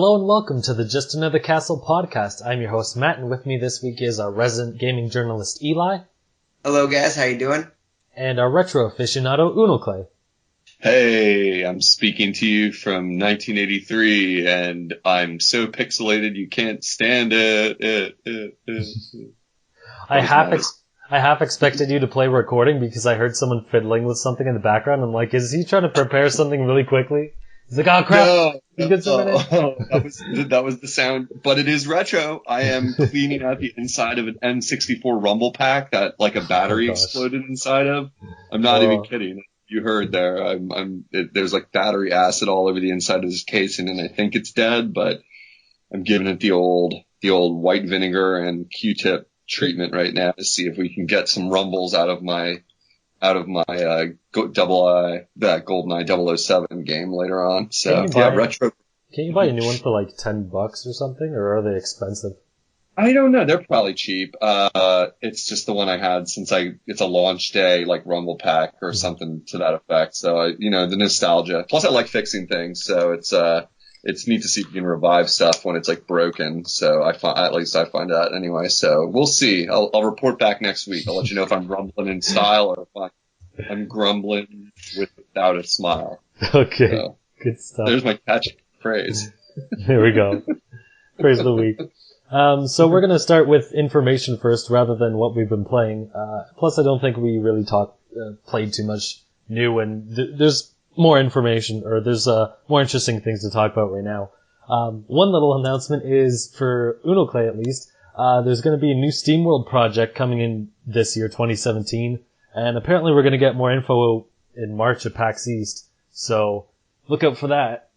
Hello and welcome to the Just Another Castle podcast. I'm your host Matt, and with me this week is our resident gaming journalist Eli. Hello guys, how you doing? And our retro aficionado Unoclay. Hey, I'm speaking to you from 1983, and I'm so pixelated you can't stand it. I half expected you to play recording because I heard someone fiddling with something in the background. I'm like, is he trying to prepare something really quickly? He's like, oh crap! That was the sound, but it is retro. I am cleaning out the inside of an N64 Rumble pack that like a battery exploded inside of. I'm not even kidding. You heard there. There's like battery acid all over the inside of this casing, and I think it's dead, but I'm giving it the old white vinegar and Q-tip treatment right now to see if we can get some rumbles out of my that GoldenEye 007 game later on. So retro. Can you buy a new one for like $10 or something, or are they expensive? I don't know. They're probably cheap. It's just the one I had since it's a launch day, like Rumble pack or something to that effect. So, the nostalgia. Plus I like fixing things. So it's neat to see if you can revive stuff when it's like broken. So at least I find that anyway. So we'll see. I'll report back next week. I'll let you know if I'm rumbling in style or if I'm grumbling without a smile. Okay. So, good stuff. There's my catchphrase. There we go. Praise of the week. So we're going to start with information first rather than what we've been playing. Plus, I don't think we really played too much new, and there's more information, or there's more interesting things to talk about right now. One little announcement is, for Unoclay at least, there's going to be a new SteamWorld project coming in this year, 2017, and apparently we're going to get more info in March at PAX East, so look out for that.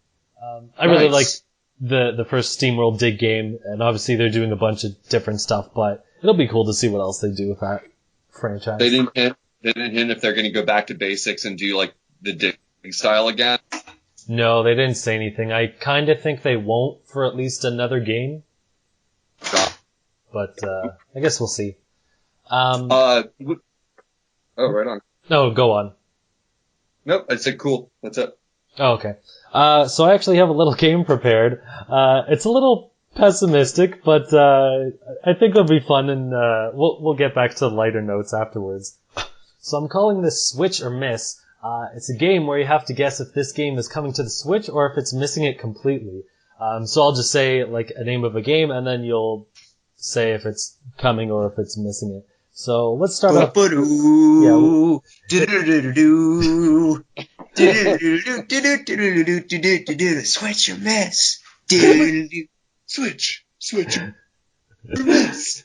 I really like the first SteamWorld Dig game, and obviously they're doing a bunch of different stuff, but it'll be cool to see what else they do with that franchise. They didn't hint if they're going to go back to basics and do like the Dig style again. No, they didn't say anything. I kind of think they won't for at least another game. But I guess we'll see. Right on. No, go on. Nope, I said cool. That's it. Oh, okay. So I actually have a little game prepared. It's a little pessimistic, but I think it'll be fun, and we'll get back to lighter notes afterwards. So I'm calling this Switch or Miss. It's a game where you have to guess if this game is coming to the Switch or if it's missing it completely. So I'll just say like a name of a game, and then you'll say if it's coming or if it's missing it. So let's start off. Switch or miss. Switch or miss.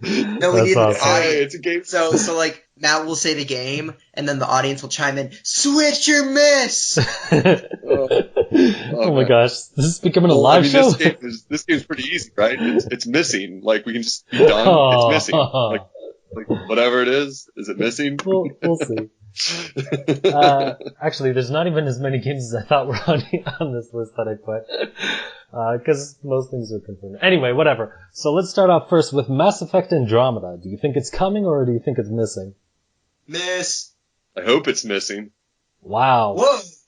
No, we need an audience. It's a game. So like Matt will say the game, and then the audience will chime in. Switch or miss. Oh my gosh, this is becoming a live show. This game's pretty easy, right? It's missing. Like we can just be done. It's missing. Like whatever it is it missing? We'll see. Actually, there's not even as many games as I thought were on this list that I put. Because most things are confirmed. Anyway, whatever. So let's start off first with Mass Effect Andromeda. Do you think it's coming, or do you think it's missing? Miss. I hope it's missing. Wow.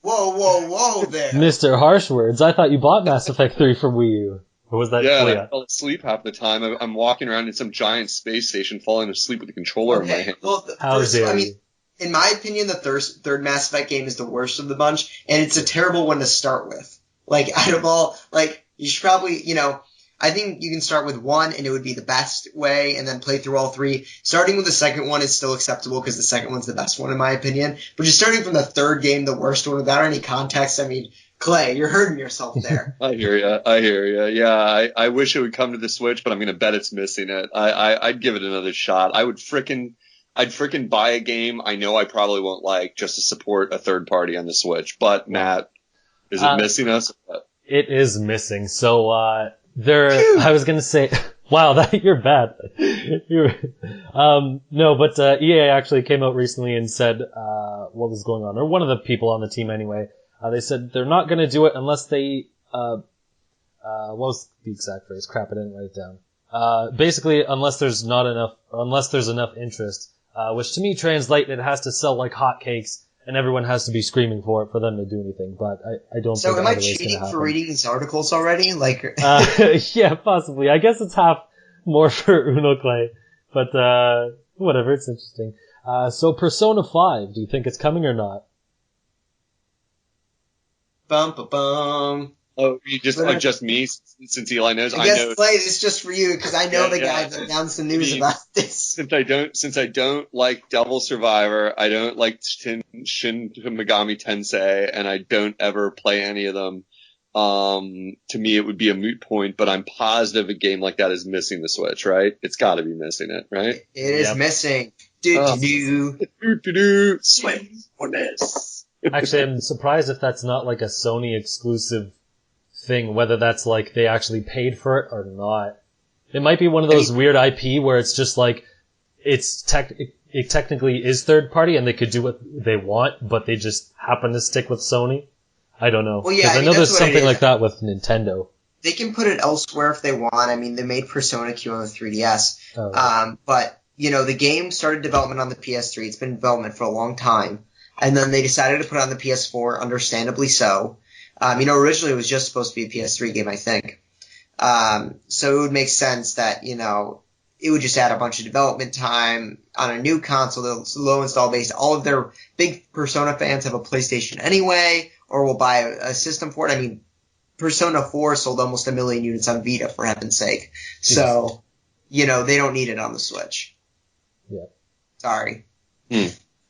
Whoa there. Mr. Harsh Words. I thought you bought Mass Effect 3 for Wii U. Or was that I fell asleep half the time. I'm walking around in some giant space station falling asleep with a controller in my hand. Well, in my opinion, the third Mass Effect game is the worst of the bunch, and it's a terrible one to start with. Like, out of all, like, you should probably, I think you can start with one, and it would be the best way, and then play through all three. Starting with the second one is still acceptable, because the second one's the best one, in my opinion. But just starting from the third game, the worst one, without any context, I mean, Clay, you're hurting yourself there. I hear ya. Yeah, I wish it would come to the Switch, but I'm gonna bet it's missing it. I'd give it another shot. I'd frickin' buy a game I know I probably won't like just to support a third party on the Switch. But Matt, is it missing us? It is missing. So I was gonna say, wow, you're bad. No, but EA actually came out recently and said what was going on, or one of the people on the team anyway. They said they're not gonna do it unless they what was the exact phrase? Crap, I didn't write it down. Basically, unless there's enough interest, which to me translate it has to sell like hotcakes, and everyone has to be screaming for it for them to do anything. But I don't So think am I either way is going to cheating happen. for reading these articles already? Like, Yeah, possibly. I guess it's half more for Unoclay, but whatever. It's interesting. So Persona 5, do you think it's coming or not? bum ba bum. Oh, you just me since Eli knows. I guess know. Slade, it's just for you because I know the guy that announced the news about this. Since I don't like Devil Survivor, I don't like Shin Megami Tensei, and I don't ever play any of them. To me, it would be a moot point, but I'm positive a game like that is missing the Switch, right? It's got to be missing it, right? It is missing. Switch for this. Actually, I'm surprised if that's not like a Sony exclusive thing, whether that's like they actually paid for it or not. It might be one of those weird IP where it's just like it technically is third party and they could do what they want, but they just happen to stick with Sony. I don't know. Well, yeah, I know there's something like that with Nintendo. They can put it elsewhere if they want. I mean, they made Persona Q on the 3DS. Oh. But, the game started development on the PS3. It's been in development for a long time. And then they decided to put it on the PS4, understandably so. Originally it was just supposed to be a PS3 game, I think. So it would make sense that, it would just add a bunch of development time on a new console that's low install base. All of their big Persona fans have a PlayStation anyway, or will buy a system for it. I mean, Persona 4 sold almost 1 million units on Vita, for heaven's sake. So, they don't need it on the Switch. Yeah. Sorry.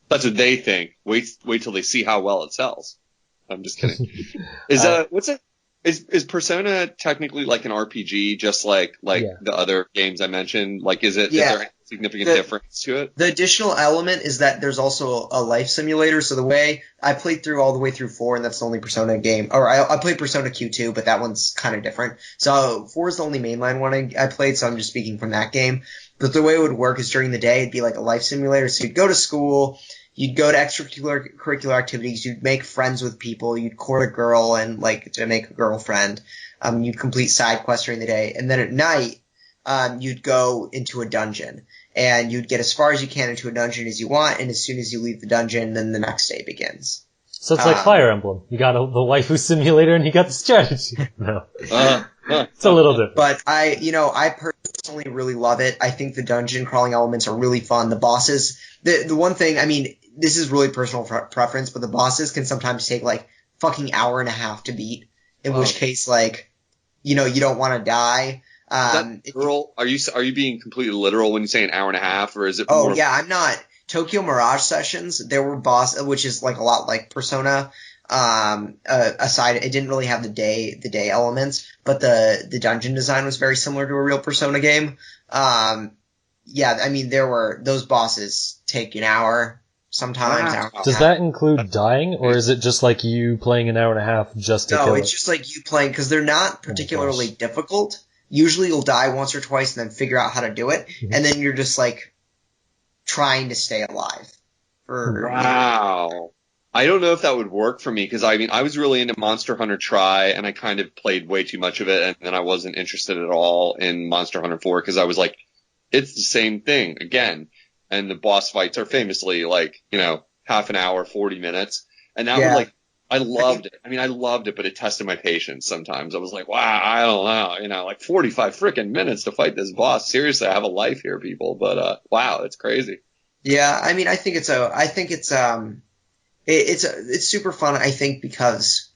That's what they think. Wait till they see how well it sells. I'm just kidding. Is Persona technically like an RPG, just like the other games I mentioned? Like, is there a significant difference to it? The additional element is that there's also a life simulator. So the way I played through all the way through 4, and that's the only Persona game. Or I played Persona Q2, but that one's kind of different. So 4 is the only mainline one I played, so I'm just speaking from that game. But the way it would work is during the day, it'd be like a life simulator. So you'd go to school, you'd go to extracurricular activities, you'd make friends with people, you'd court a girl and to make a girlfriend. You'd complete side quests during the day. And then at night, you'd go into a dungeon. And you'd get as far as you can into a dungeon as you want, and as soon as you leave the dungeon, then the next day begins. So it's like Fire Emblem. You got the waifu simulator and you got the strategy. No. It's a little different. But I personally really love it. I think the dungeon crawling elements are really fun. The bosses, the one thing, I mean, this is really personal preference, but the bosses can sometimes take fucking hour and a half to beat. In which case, you don't want to die. Literal? Are you being completely literal when you say an hour and a half, or is it? Oh yeah, I'm not. Tokyo Mirage Sessions, there were which is a lot like Persona. Aside, it didn't really have the day elements, but the dungeon design was very similar to a real Persona game. Yeah, I mean, those bosses take an hour, sometimes. Wow. Does that include dying, or is it just like you playing an hour and a half just to kill it? No, it's just like you playing, because they're not particularly difficult. Usually you'll die once or twice and then figure out how to do it, and then you're just trying to stay alive. Wow. I don't know if that would work for me, because I was really into Monster Hunter Tri, and I kind of played way too much of it, and then I wasn't interested at all in Monster Hunter 4, because I was like, it's the same thing again. And the boss fights are famously half an hour, 40 minutes. And that would I loved it. I mean, I loved it, but it tested my patience sometimes. I was like, wow, I don't know, 45 freaking minutes to fight this boss. Seriously, I have a life here, people. But, wow, it's crazy. Yeah. I mean, it's super fun, I think, because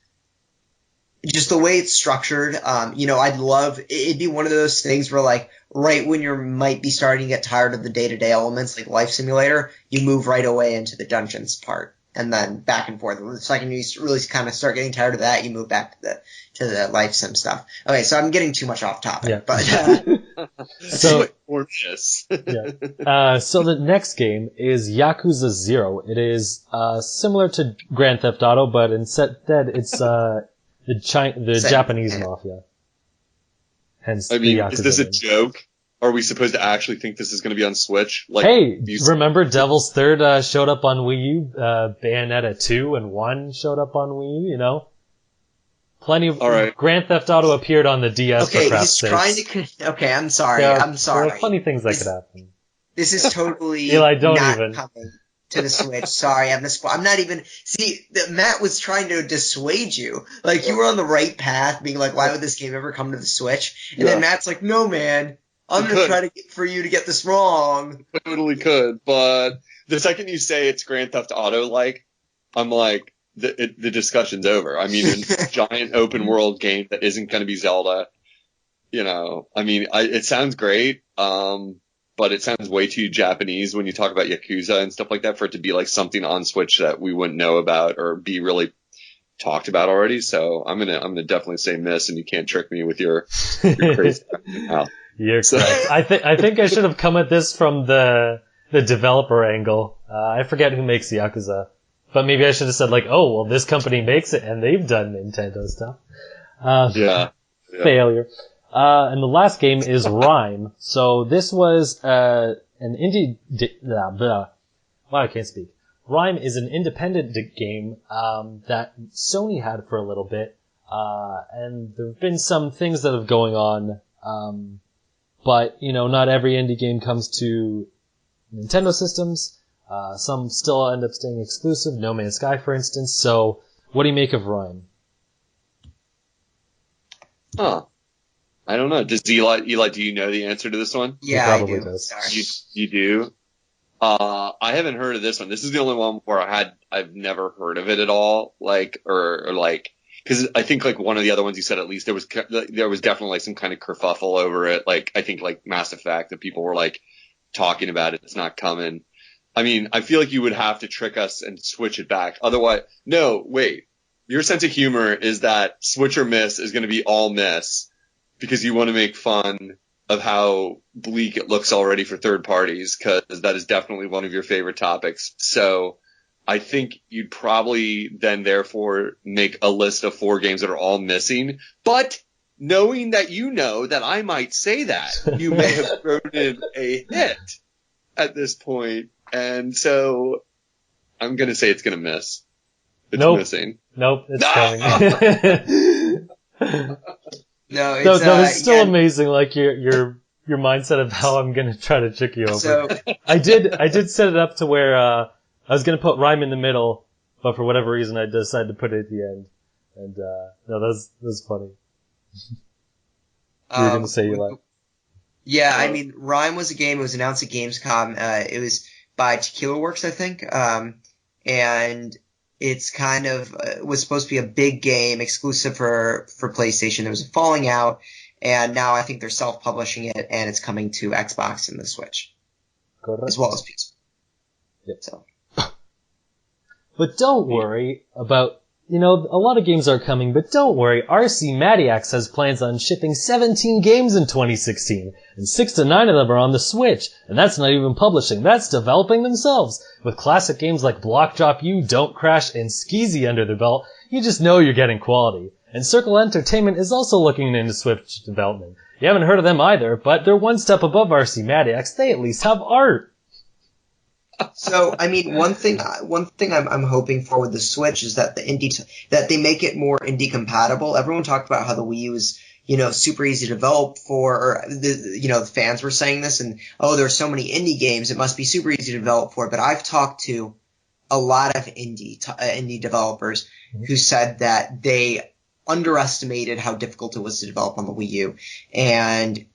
just the way it's structured, it'd be one of those things where right when you might be starting to get tired of the day-to-day elements, like Life Simulator, you move right away into the dungeons part, and then back and forth. The second you really kind of start getting tired of that, you move back to the Life Sim stuff. Okay, so I'm getting too much off topic, but so yeah. So the next game is Yakuza 0. It is similar to Grand Theft Auto, but instead it's the Japanese mafia. Hence, I mean, is this a game. joke? Are we supposed to actually think this is going to be on Switch? Hey, remember Devil's Third showed up on Wii U? Bayonetta 2 and 1 showed up on Wii U, Plenty of... All right. Grand Theft Auto appeared on the DS, for crap's sakes. Okay, I'm sorry. There are funny things that could happen. This is totally Eli, don't not even. coming. to the Switch. Sorry, I'm not even. See, Matt was trying to dissuade you. Like, you were on the right path, being like, why would this game ever come to the Switch? And then Matt's like, no, man, I'm going to try to get for you to get this wrong. Totally could, but the second you say it's Grand Theft Auto-like, I'm like, the discussion's over. I mean, a giant open world game that isn't going to be Zelda. You know, I mean, it sounds great, but it sounds way too Japanese when you talk about Yakuza and stuff like that for it to be like something on Switch that we wouldn't know about or be really talked about already. So I'm gonna definitely say miss, and you can't trick me with your crazy mouth. You're correct. I think I should have come at this from the developer angle. I forget who makes Yakuza, but maybe I should have said like, oh, well, this company makes it and they've done Nintendo stuff. Yeah. Failure. And the last game is Rime. So this was an indie. Wow, I can't speak. Rime is an independent game that Sony had for a little bit, and there have been some things that have going on. But you know, not every indie game comes to Nintendo systems. Some still end up staying exclusive. No Man's Sky, for instance. So, what do you make of Rime? Huh. I don't know. Does Eli, do you know the answer to this one? Yeah, He probably I do. does. Sorry. You do? I haven't heard of this one. This is the only one where I've never heard of it at all. Like, or like, cause I think like one of the other ones you said, at least there was definitely like some kind of kerfuffle over it. Like, I think like Mass Effect that people were like talking about it. It's not coming. I mean, I feel like you would have to trick us and switch it back. Otherwise, no, wait. Your sense of humor is that switch or miss is going to be all miss because you want to make fun of how bleak it looks already for third parties, because that is definitely one of your favorite topics. So I think you'd probably then therefore make a list of 4 games that are all missing. But knowing that you know that I might say that, you may have thrown in a hit at this point. And so I'm going to say it's going to miss. It's missing. Nope, it's coming. No, it's still amazing, like your mindset of how I'm gonna try to trick you over. So I did set it up to where I was gonna put Rime in the middle, but for whatever reason I decided to put it at the end. And no, that was funny. You were gonna say you like? Yeah, I mean, Rime was a game. It was announced at Gamescom. It was by Tequila Works, I think, and it's kind of was supposed to be a big game exclusive for PlayStation. There was a falling out, and now I think they're self-publishing it, and it's coming to Xbox and the Switch, as well as PC. Yep. So. But don't worry about, you know, a lot of games are coming, but don't worry, RC Maniacs has plans on shipping 17 games in 2016, and 6 to 9 of them are on the Switch, and that's not even publishing, that's developing themselves. With classic games like Block Drop U, Don't Crash, and Skeezy under their belt, you just know you're getting quality. And Circle Entertainment is also looking into Switch development. You haven't heard of them either, but they're one step above RC Maniacs, they at least have art. So, I mean, one thing I'm hoping for with the Switch is that that they make it more indie compatible. Everyone talked about how the Wii U is, you know, super easy to develop for, or the fans were saying this, and there's so many indie games, it must be super easy to develop for. But I've talked to a lot of indie developers who said that they underestimated how difficult it was to develop on the Wii U and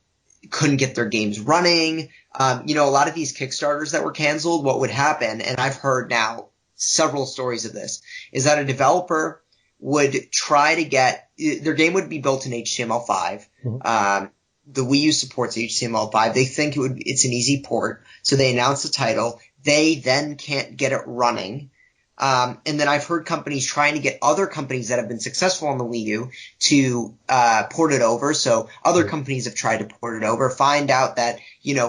couldn't get their games running. A lot of these Kickstarters that were canceled, what would happen, and I've heard now several stories of this, is that a developer would try to get their game would be built in HTML5. Mm-hmm. The Wii U supports HTML5. They think it's an easy port, so they announce the title. They then can't get it running. And then I've heard companies trying to get other companies that have been successful on the Wii U to port it over. So other companies have tried to port it over, find out that,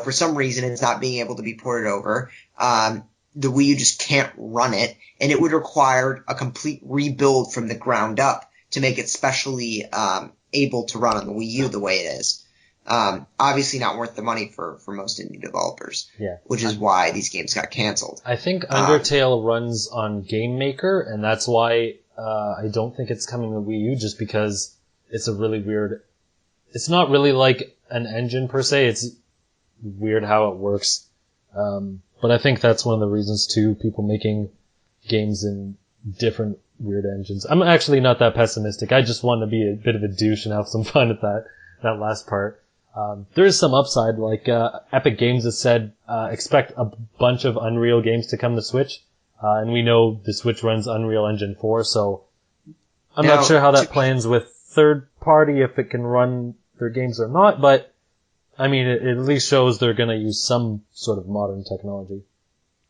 for some reason it's not being able to be ported over. The Wii U just can't run it, and it would require a complete rebuild from the ground up to make it specially able to run on the Wii U the way it is. Obviously not worth the money for most indie developers, which is why these games got canceled. I think Undertale runs on Game Maker, and that's why I don't think it's coming to Wii U, just because it's a really weird... It's not really like an engine per se, it's weird how it works. But I think that's one of the reasons too, people making games in different weird engines. I'm actually not that pessimistic. I just want to be a bit of a douche and have some fun at that last part. There is some upside, like Epic Games has said, expect a bunch of Unreal games to come to Switch, and we know the Switch runs Unreal Engine 4, so I'm not sure how that plans with third party, if it can run their games or not, but I mean, it at least shows they're going to use some sort of modern technology.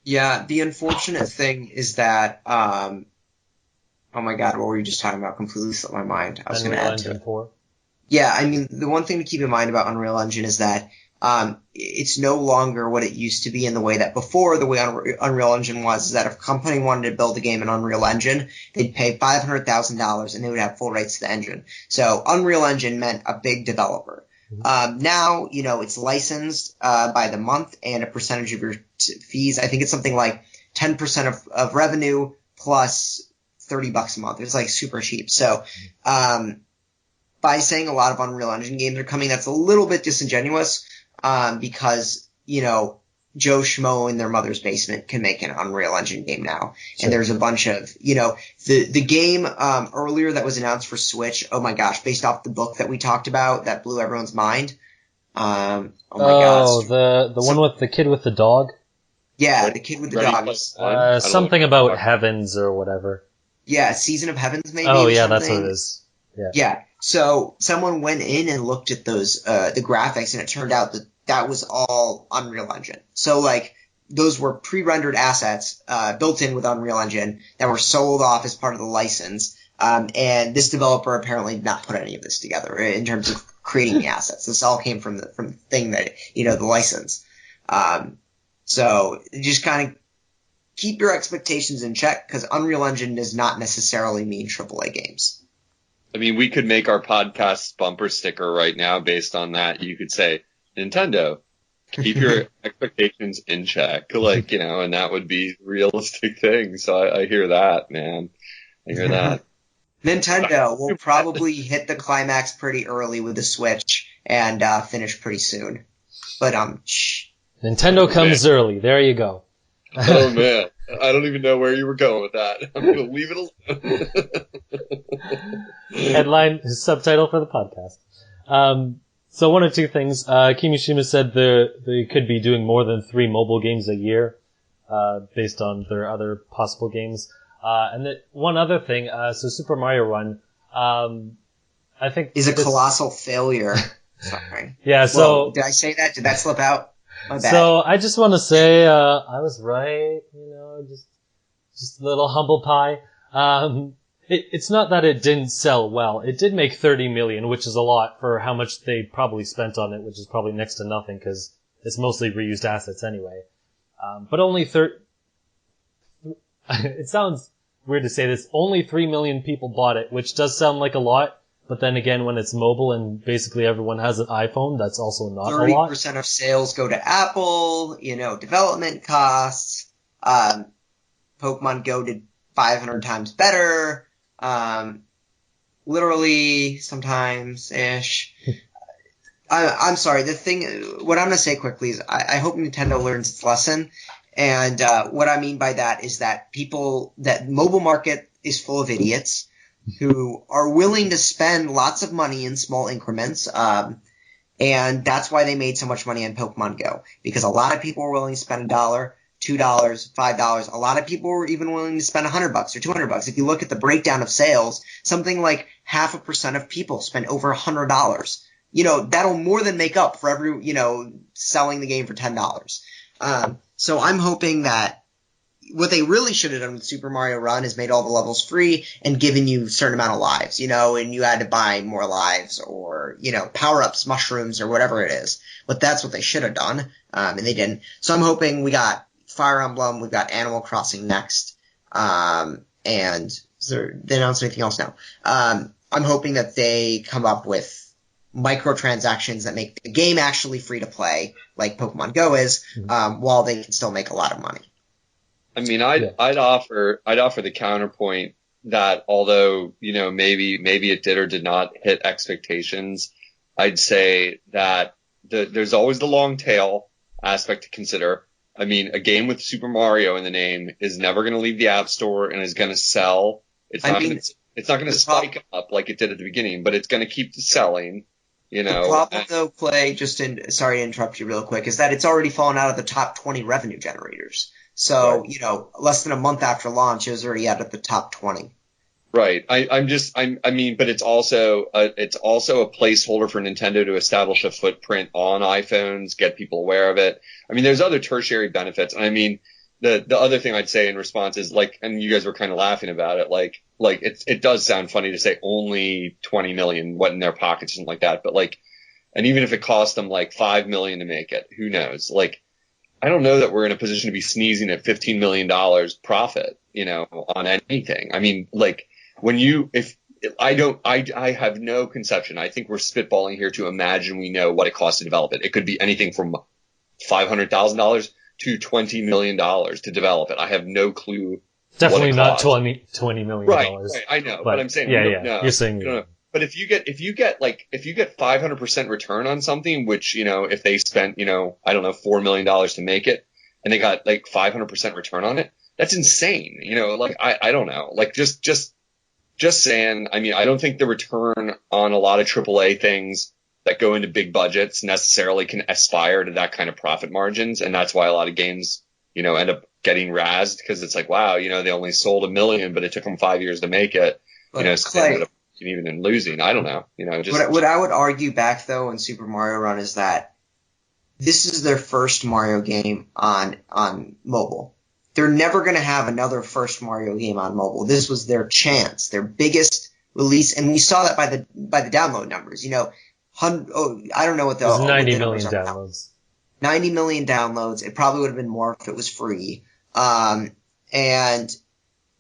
Yeah, the unfortunate thing is that, oh my god, what were you just talking about? Completely slipped my mind. I was going to add to it. 4? Yeah, I mean, the one thing to keep in mind about Unreal Engine is that it's no longer what it used to be in the way that before. The way Unreal Engine was is that if a company wanted to build a game in Unreal Engine, they'd pay $500,000 and they would have full rights to the engine. So Unreal Engine meant a big developer. Now, it's licensed by the month and a percentage of your fees. I think it's something like 10% of revenue plus $30 a month. It's like super cheap. So by saying a lot of Unreal Engine games are coming, that's a little bit disingenuous because, Joe Schmo in their mother's basement can make an Unreal Engine game now. Sure. And there's a bunch of, the game earlier that was announced for Switch, oh my gosh, based off the book that we talked about that blew everyone's mind. Oh my gosh. The one with the kid with the dog? Yeah, the kid with the dog. Something about heavens or whatever. Yeah, Season of Heavens maybe. Oh yeah, that's what it is. Yeah. So someone went in and looked at those, the graphics, and it turned out that was all Unreal Engine. So like, those were pre-rendered assets, built in with Unreal Engine that were sold off as part of the license. And this developer apparently did not put any of this together in terms of creating the assets. This all came from the thing that, the license. So just kind of keep your expectations in check, because Unreal Engine does not necessarily mean AAA games. I mean, we could make our podcast bumper sticker right now based on that. You could say, Nintendo, keep your expectations in check, and that would be a realistic thing. So I hear that, man. I hear that. Nintendo will probably hit the climax pretty early with the Switch and finish pretty soon. But Nintendo comes early. There you go. Oh man, I don't even know where you were going with that. I'm gonna leave it alone. Headline, subtitle for the podcast. So one of two things. Kimishima said they could be doing more than 3 mobile games a year, based on their other possible games. And one other thing, so Super Mario Run, I think is a colossal failure. Sorry. Yeah. So did I say that? Did that slip out? My bad. So I just want to say, I was right. Just a little humble pie. It's not that it didn't sell well. It did make 30 million, which is a lot for how much they probably spent on it, which is probably next to nothing because it's mostly reused assets anyway. But only it sounds weird to say this, only 3 million people bought it, which does sound like a lot. But then again, when it's mobile and basically everyone has an iPhone, that's also not a lot. 30% of sales go to Apple, development costs. Pokemon Go did 500 times better. Literally, sometimes-ish. I'm sorry, what I'm going to say quickly is I hope Nintendo learns its lesson. And what I mean by that is that that mobile market is full of idiots who are willing to spend lots of money in small increments. And that's why they made so much money on Pokemon Go. Because a lot of people were willing to spend $1, $2, $5. A lot of people were even willing to spend $100 or $200. If you look at the breakdown of sales, something like 0.5% of people spend over $100. That'll more than make up for every, selling the game for $10. So I'm hoping that what they really should have done with Super Mario Run is made all the levels free and given you a certain amount of lives, and you had to buy more lives or, power-ups, mushrooms, or whatever it is. But that's what they should have done, and they didn't. So I'm hoping we got Fire Emblem, we've got Animal Crossing next, and they announced anything else now. I'm hoping that they come up with microtransactions that make the game actually free to play, like Pokemon Go is, while they can still make a lot of money. I mean, I'd offer the counterpoint that although, maybe it did or did not hit expectations, I'd say that there's always the long tail aspect to consider. I mean, a game with Super Mario in the name is never going to leave the App Store and is going to sell. It's not going to spike up like it did at the beginning, but it's going to keep selling. The problem, though, Clay, sorry to interrupt you real quick, is that it's already fallen out of the top 20 revenue generators. So, right. Less than a month after launch, it was already out of the top 20. Right. But it's also a placeholder for Nintendo to establish a footprint on iPhones, get people aware of it. I mean, there's other tertiary benefits. And I mean, the other thing I'd say in response is and you guys were kind of laughing about it, it does sound funny to say only 20 million went in their pockets and like that. But and even if it cost them $5 million to make it, who knows? I don't know that we're in a position to be sneezing at $15 million profit, on anything. I mean, I have no conception. I think we're spitballing here to imagine we know what it costs to develop it. It could be anything from $500,000 to $20 million to develop it. I have no clue. Definitely not $20 million. Right, I know, but I'm saying, you're saying, but if you get 500% return on something, which, if they spent, I don't know, $4 million to make it and they got 500% return on it, that's insane. I don't know, just saying, I mean, I don't think the return on a lot of AAA things that go into big budgets necessarily can aspire to that kind of profit margins. And that's why a lot of games, end up getting razzed because it's wow, they only sold 1 million, but it took them 5 years to make it, Clay, so they ended up even in losing. I don't know, what I would argue back though in Super Mario Run is that this is their first Mario game on mobile. They're never going to have another first Mario game on mobile. This was their chance, their biggest release, and we saw that by the download numbers. I don't know what the 90 million downloads. 90 million downloads. It probably would have been more if it was free. And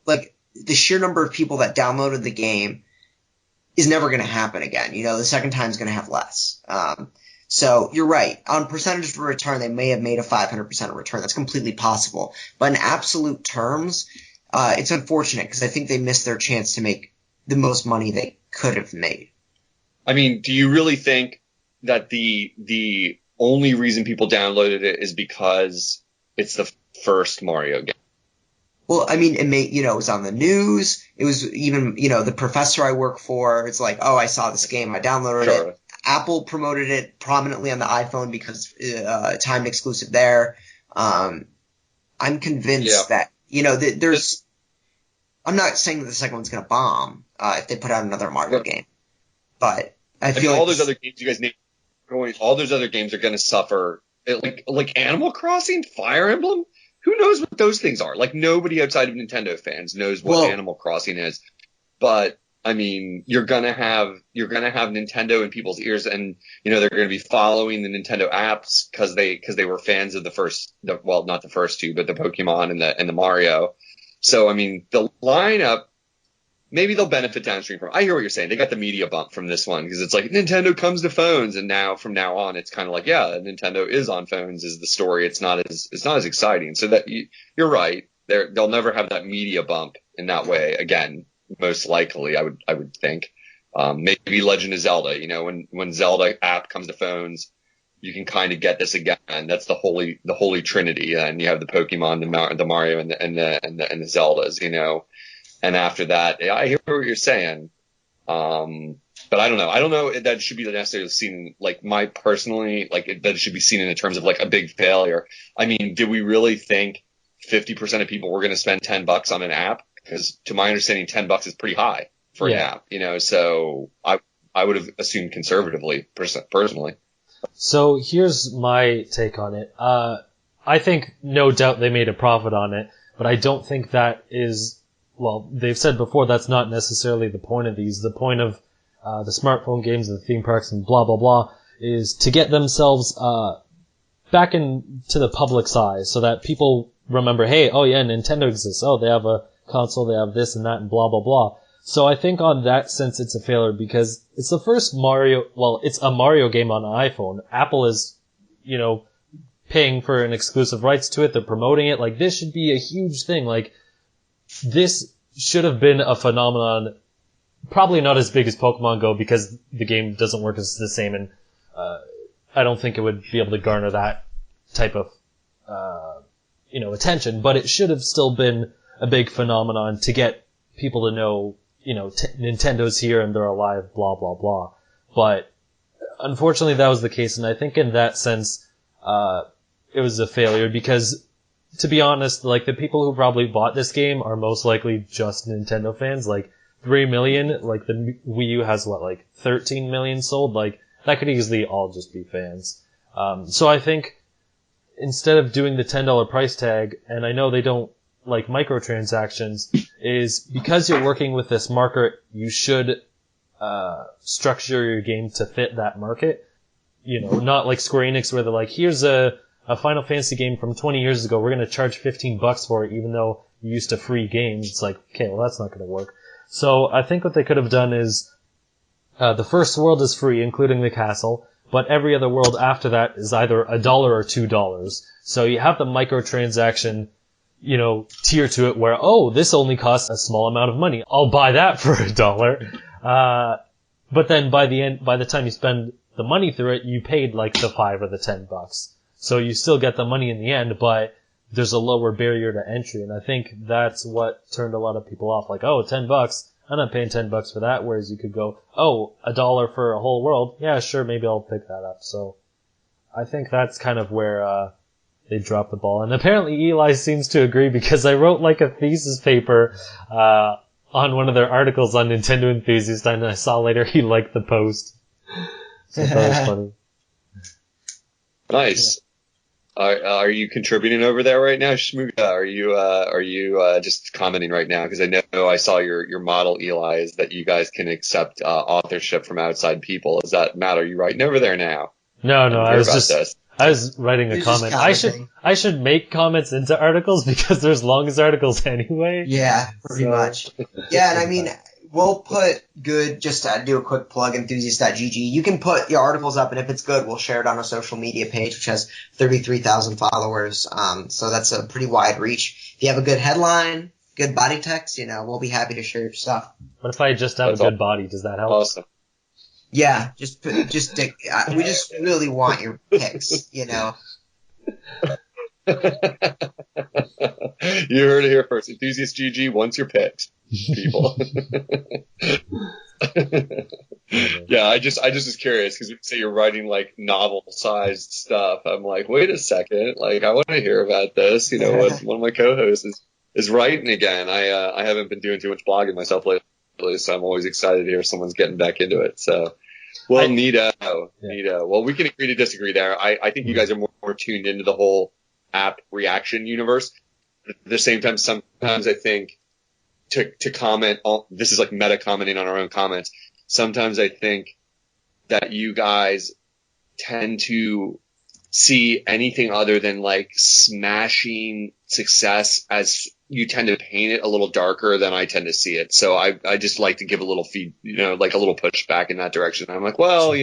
the sheer number of people that downloaded the game is never going to happen again. The second time is going to have less. So you're right. On percentage of return, they may have made a 500% return. That's completely possible. But in absolute terms, it's unfortunate because I think they missed their chance to make the most money they could have made. I mean, do you really think that the only reason people downloaded it is because it's the first Mario game? Well, I mean, it was on the news. It was even, the professor I work for, it's I saw this game. I downloaded it. Apple promoted it prominently on the iPhone because timed exclusive there. I'm convinced that, there's – I'm not saying that the second one's going to bomb if they put out another Mario game. But I feel all those other games you guys name all those other games are going to suffer. Like Animal Crossing, Fire Emblem. Who knows what those things are? Nobody outside of Nintendo fans knows what Animal Crossing is. But I mean, you're gonna have Nintendo in people's ears, and they're going to be following the Nintendo apps because they were fans of not the first two, but the Pokemon and the Mario. So I mean, the lineup. Maybe they'll benefit downstream from. I hear what you're saying. They got the media bump from this one because it's Nintendo comes to phones, and from now on, it's kind of Nintendo is on phones is the story. It's not as exciting. So that you're right. They'll never have that media bump in that way again. Most likely, I would think. Maybe Legend of Zelda. When Zelda app comes to phones, you can kind of get this again. That's the holy trinity, and you have the Pokemon, the Mario, and the Zeldas. And after that, I hear what you're saying. But I don't know. I don't know if that should be necessarily seen, that it should be seen in terms of a big failure. I mean, did we really think 50% of people were going to spend $10 on an app? Because to my understanding, $10 is pretty high for an app, so I would have assumed conservatively, personally. So here's my take on it. I think no doubt they made a profit on it, but I don't think that is, well, they've said before that's not necessarily the point of these. The point of the smartphone games and the theme parks and blah, blah, blah is to get themselves back into the public's eye so that people remember, hey, oh yeah, Nintendo exists. Oh, they have a console, they have this and that and blah, blah, blah. So I think on that sense it's a failure because it's the first it's a Mario game on an iPhone. Apple is, paying for an exclusive rights to it. They're promoting it. This should be a huge thing. This should have been a phenomenon, probably not as big as Pokemon Go because the game doesn't work as the same, and I don't think it would be able to garner that type of attention, but it should have still been a big phenomenon to get people to know, Nintendo's here and they're alive, blah, blah, blah. But unfortunately that was the case, and I think in that sense, it was a failure because, to be honest, like, the people who probably bought this game are most likely just Nintendo fans. Like, 3 million, like, the Wii U has 13 million sold? Like, that could easily all just be fans. So I think instead of doing the $10 price tag, and I know they don't like microtransactions, is because you're working with this market, you should structure your game to fit that market. Not like Square Enix where they're like, here's a Final Fantasy game from 20 years ago, we're going to charge $15 for it, even though you used to free games. It's like, okay, well, that's not going to work. So I think what they could have done is, the first world is free, including the castle, but every other world after that is either $1 or $2. So you have the microtransaction, tier to it where, oh, this only costs a small amount of money. I'll buy that for $1. But then by the time you spend the money through it, you paid like the $5 or the $10. So you still get the money in the end, but there's a lower barrier to entry. And I think that's what turned a lot of people off. Like, oh, $10. I'm not paying $10 for that. Whereas you could go, oh, $1 for a whole world. Yeah, sure. Maybe I'll pick that up. So I think that's kind of where, they dropped the ball. And apparently Eli seems to agree because I wrote like a thesis paper, on one of their articles on Nintendo Enthusiast, and I saw later he liked the post. So that was funny. Nice. Are you contributing over there right now, Shmuga? Are you just commenting right now? Because I know I saw your model, Eli, is that you guys can accept authorship from outside people. Does that matter? Are you writing over there now? No, I was writing a comment. I should make comments into articles because there's longest articles anyway. Yeah, pretty much. Yeah, and I mean, we'll put good, just to do a quick plug, enthusiast.gg. You can put your articles up, and if it's good, we'll share it on our social media page, which has 33,000 followers. So that's a pretty wide reach. If you have a good headline, good body text, we'll be happy to share your stuff. What if I just have a good body? Does that help? Awesome. Yeah, we just really want your picks, You heard it here first. Enthusiast GG wants your picks, people. Yeah, I just was curious because you say you're writing like novel-sized stuff. I'm like, wait a second, like I want to hear about this. What one of my co-hosts is writing again. I haven't been doing too much blogging myself lately, so I'm always excited to hear someone's getting back into it. So. Well, neato. Well, we can agree to disagree there. I think you guys are more tuned into the whole app reaction universe. At the same time, sometimes I think to comment on, this is like meta commenting on our own comments. Sometimes I think that you guys tend to see anything other than like smashing success as you tend to paint it a little darker than I tend to see it. So I just like to give a little like a little push back in that direction. I'm like, well,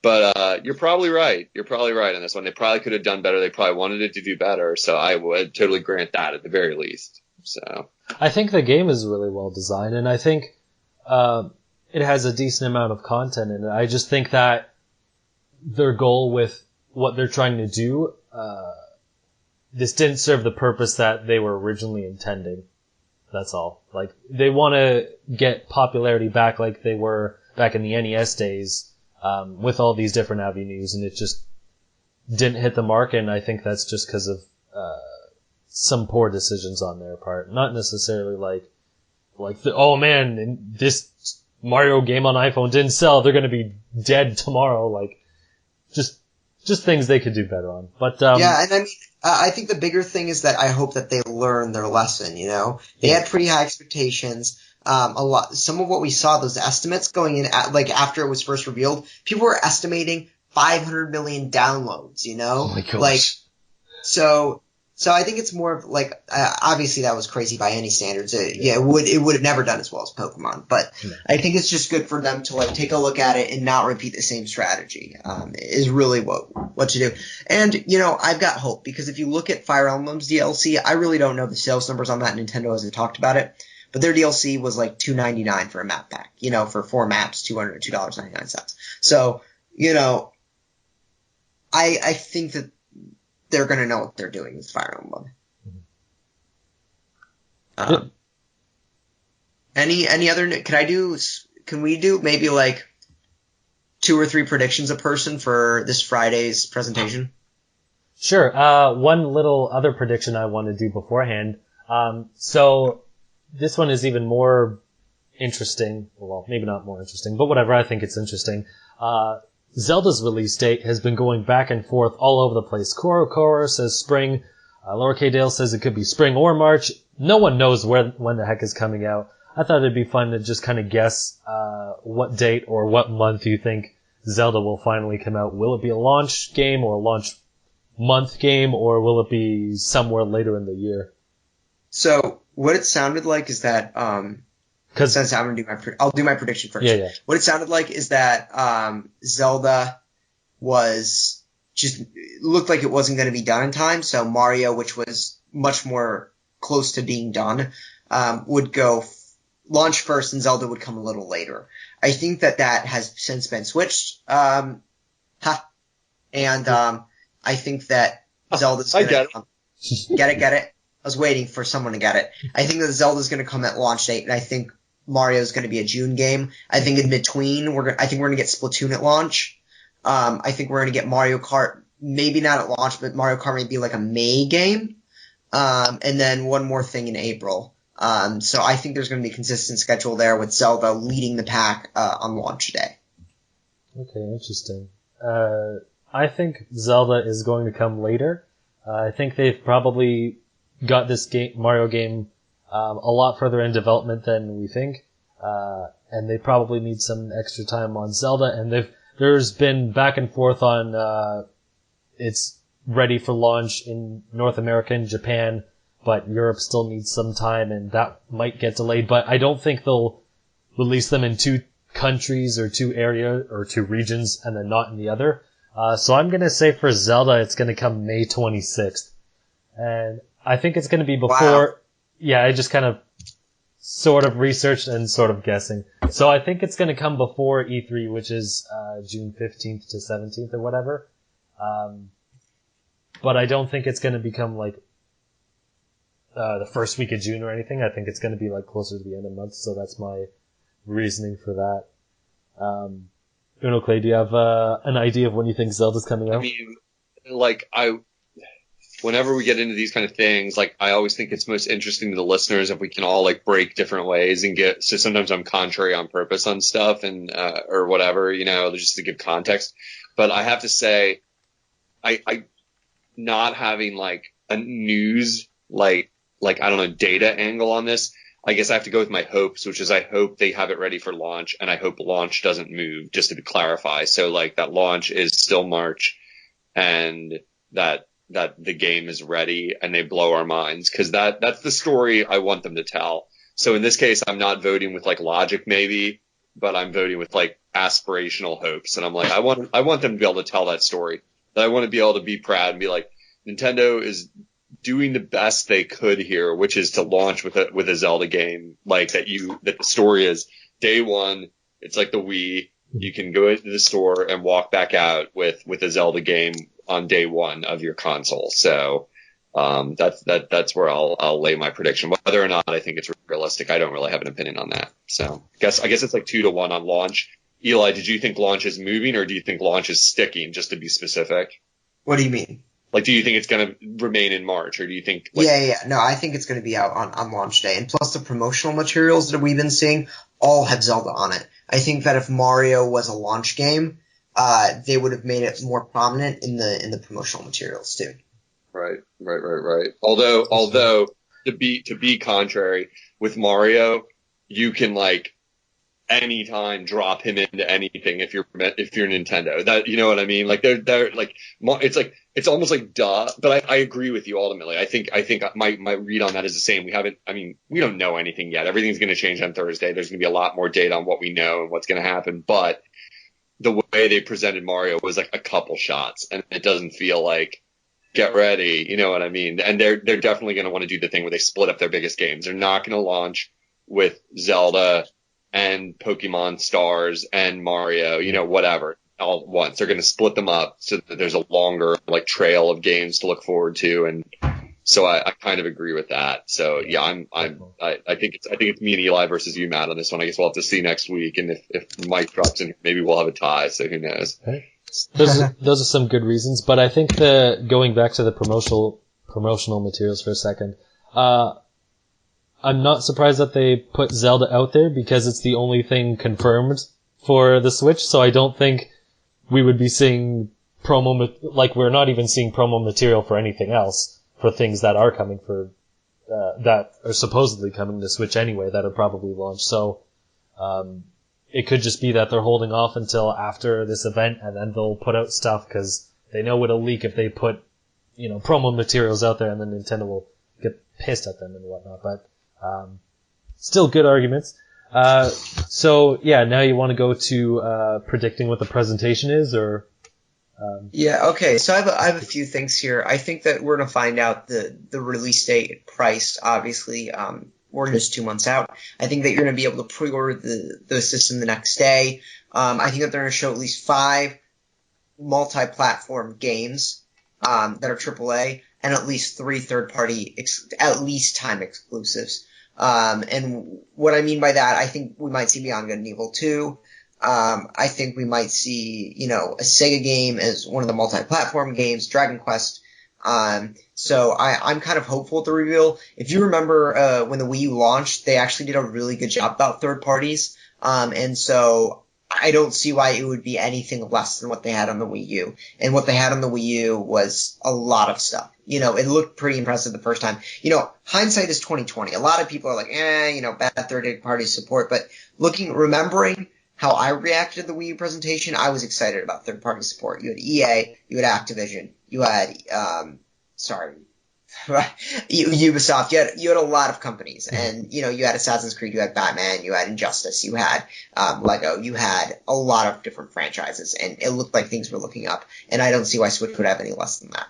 but you're probably right. You're probably right on this one. They probably could have done better. They probably wanted it to do better. So I would totally grant that at the very least. So I think the game is really well designed, and I think it has a decent amount of content in it. I just think that their goal with what they're trying to do, this didn't serve the purpose that they were originally intending. That's all. Like, they want to get popularity back like they were back in the NES days, with all these different avenues, and it just didn't hit the mark, and I think that's just because of some poor decisions on their part. Not necessarily like oh man, this Mario game on iPhone didn't sell, they're gonna be dead tomorrow. Like, just things they could do better on. But yeah, and I mean, I think the bigger thing is that I hope that they learn their lesson. They had pretty high expectations. Some of what we saw, those estimates going in after it was first revealed, people were estimating 500 million downloads. Oh my gosh. So I think it's more of like, obviously that was crazy by any standards. It would have never done as well as Pokemon, but I think it's just good for them to take a look at it and not repeat the same strategy, is really what to do. And, I've got hope, because if you look at Fire Emblem's DLC, I really don't know the sales numbers on that. Nintendo hasn't talked about it, but their DLC was like $2.99 for a map pack, for 4 maps, $2.99. So, I think that they're going to know what they're doing with Fire Emblem. Any other? Can we do maybe like 2 or 3 predictions a person for this Friday's presentation? Sure. One little other prediction I want to do beforehand. So this one is even more interesting. Well, maybe not more interesting, but whatever. I think it's interesting. Zelda's release date has been going back and forth all over the place. Koro says spring. Lower K Dale says it could be spring or March. No one knows when the heck is coming out. I thought it'd be fun to just kind of guess what date or what month you think Zelda will finally come out. Will it be a launch game or a launch month game, or will it be somewhere later in the year? So what it sounded like is that since I'm gonna I'll do my prediction first. Yeah. What it sounded like is that Zelda was just looked like it wasn't going to be done in time. So Mario, which was much more close to being done, would go launch first, and Zelda would come a little later. I think that has since been switched. And I think that Zelda's going to come. Get it. I was waiting for someone to get it. I think that Zelda's going to come at launch date, and I think Mario's going to be a June game. I think in between, I think we're going to get Splatoon at launch. I think we're going to get Mario Kart, maybe not at launch, but Mario Kart may be like a May game. And then one more thing in April. So I think there's going to be a consistent schedule there with Zelda leading the pack on launch day. Okay, interesting. I think Zelda is going to come later. I think they've probably got this Mario game a lot further in development than we think, and they probably need some extra time on Zelda. And there's been back and forth on it's ready for launch in North America and Japan, but Europe still needs some time, and that might get delayed. But I don't think they'll release them in 2 countries or 2 areas or 2 regions and then not in the other. So I'm going to say for Zelda, it's going to come May 26th. And I think it's going to be before... Wow. Yeah, I just kind of sort of researched and sort of guessing. So I think it's going to come before E3, which is June 15th to 17th or whatever. But I don't think it's going to become like the first week of June or anything. I think it's going to be like closer to the end of the month, so that's my reasoning for that. Unoclay, do you have an idea of when you think Zelda's coming out? I mean, like, whenever we get into these kind of things, like, I always think it's most interesting to the listeners if we can all, like, break different ways and so sometimes I'm contrary on purpose on stuff and, or whatever, just to give context. But I have to say, I not having, like, a news, like, I don't know, data angle on this, I guess I have to go with my hopes, which is I hope they have it ready for launch, and I hope launch doesn't move, just to clarify. So, like, that launch is still March, and that the game is ready, and they blow our minds, because that's the story I want them to tell. So in this case, I'm not voting with, like, logic maybe, but I'm voting with, like, aspirational hopes. And I'm like, I want them to be able to tell that story. That I want to be able to be proud and be like, Nintendo is doing the best they could here, which is to launch with a Zelda game, like that the story is day one. It's like the Wii. You can go into the store and walk back out with a Zelda game on day one of your console. So, that's where I'll lay my prediction. Whether or not I think it's realistic, I don't really have an opinion on that. So I guess it's like 2-1 on launch. Eli, did you think launch is moving, or do you think launch is sticking, just to be specific? What do you mean? Like, do you think it's going to remain in March, or do you think... Like, yeah. No, I think it's going to be out on launch day. And plus the promotional materials that we've been seeing all have Zelda on it. I think that if Mario was a launch game, they would have made it more prominent in the promotional materials too. Right. Although to be contrary, with Mario, you can, like, anytime drop him into anything if you're Nintendo. That, you know what I mean? Like, they're like, it's almost like duh, but I agree with you ultimately. I think my read on that is the same. We don't know anything yet. Everything's going to change on Thursday. There's going to be a lot more data on what we know and what's going to happen, but the way they presented Mario was like a couple shots, and it doesn't feel like get ready. You know what I mean? And they're definitely going to want to do the thing where they split up their biggest games. They're not going to launch with Zelda and Pokemon Stars and Mario, whatever. all at once. They're going to split them up so that there's a longer like trail of games to look forward to, and so I kind of agree with that. So yeah, I think it's me and Eli versus you, Matt, on this one. I guess we'll have to see next week, and if Mike drops in, maybe we'll have a tie. So who knows? Okay. Those are some good reasons, but I think going back to the promotional materials for a second, I'm not surprised that they put Zelda out there because it's the only thing confirmed for the Switch. So I don't think we would be seeing we're not even seeing promo material for anything else. For things that are coming that are supposedly coming to Switch anyway, that are probably launched. So, it could just be that they're holding off until after this event and then they'll put out stuff because they know it'll leak if they put, promo materials out there and then Nintendo will get pissed at them and whatnot. But, still good arguments. So yeah, now you want to go to, predicting what the presentation is or? Yeah, okay. So I have a few things here. I think that we're gonna find out the release date, price. Obviously, we're just 2 months out. I think that you're gonna be able to pre-order the system the next day. I think that they're gonna show at least 5 multi-platform games that are AAA, and at least 3 third-party, at least time exclusives. And what I mean by that, I think we might see Beyond Good and Evil 2. I think we might see, a Sega game as one of the multi-platform games, Dragon Quest. So I'm kind of hopeful at the reveal. If you remember, when the Wii U launched, they actually did a really good job about third parties. And so I don't see why it would be anything less than what they had on the Wii U. And what they had on the Wii U was a lot of stuff. It looked pretty impressive the first time. Hindsight is 2020. A lot of people are like, bad third party support. But remembering how I reacted to the Wii U presentation, I was excited about third-party support. You had EA, you had Activision, you had, Ubisoft. You had a lot of companies, and you had Assassin's Creed, you had Batman, you had Injustice, you had Lego, you had a lot of different franchises, and it looked like things were looking up. And I don't see why Switch would have any less than that.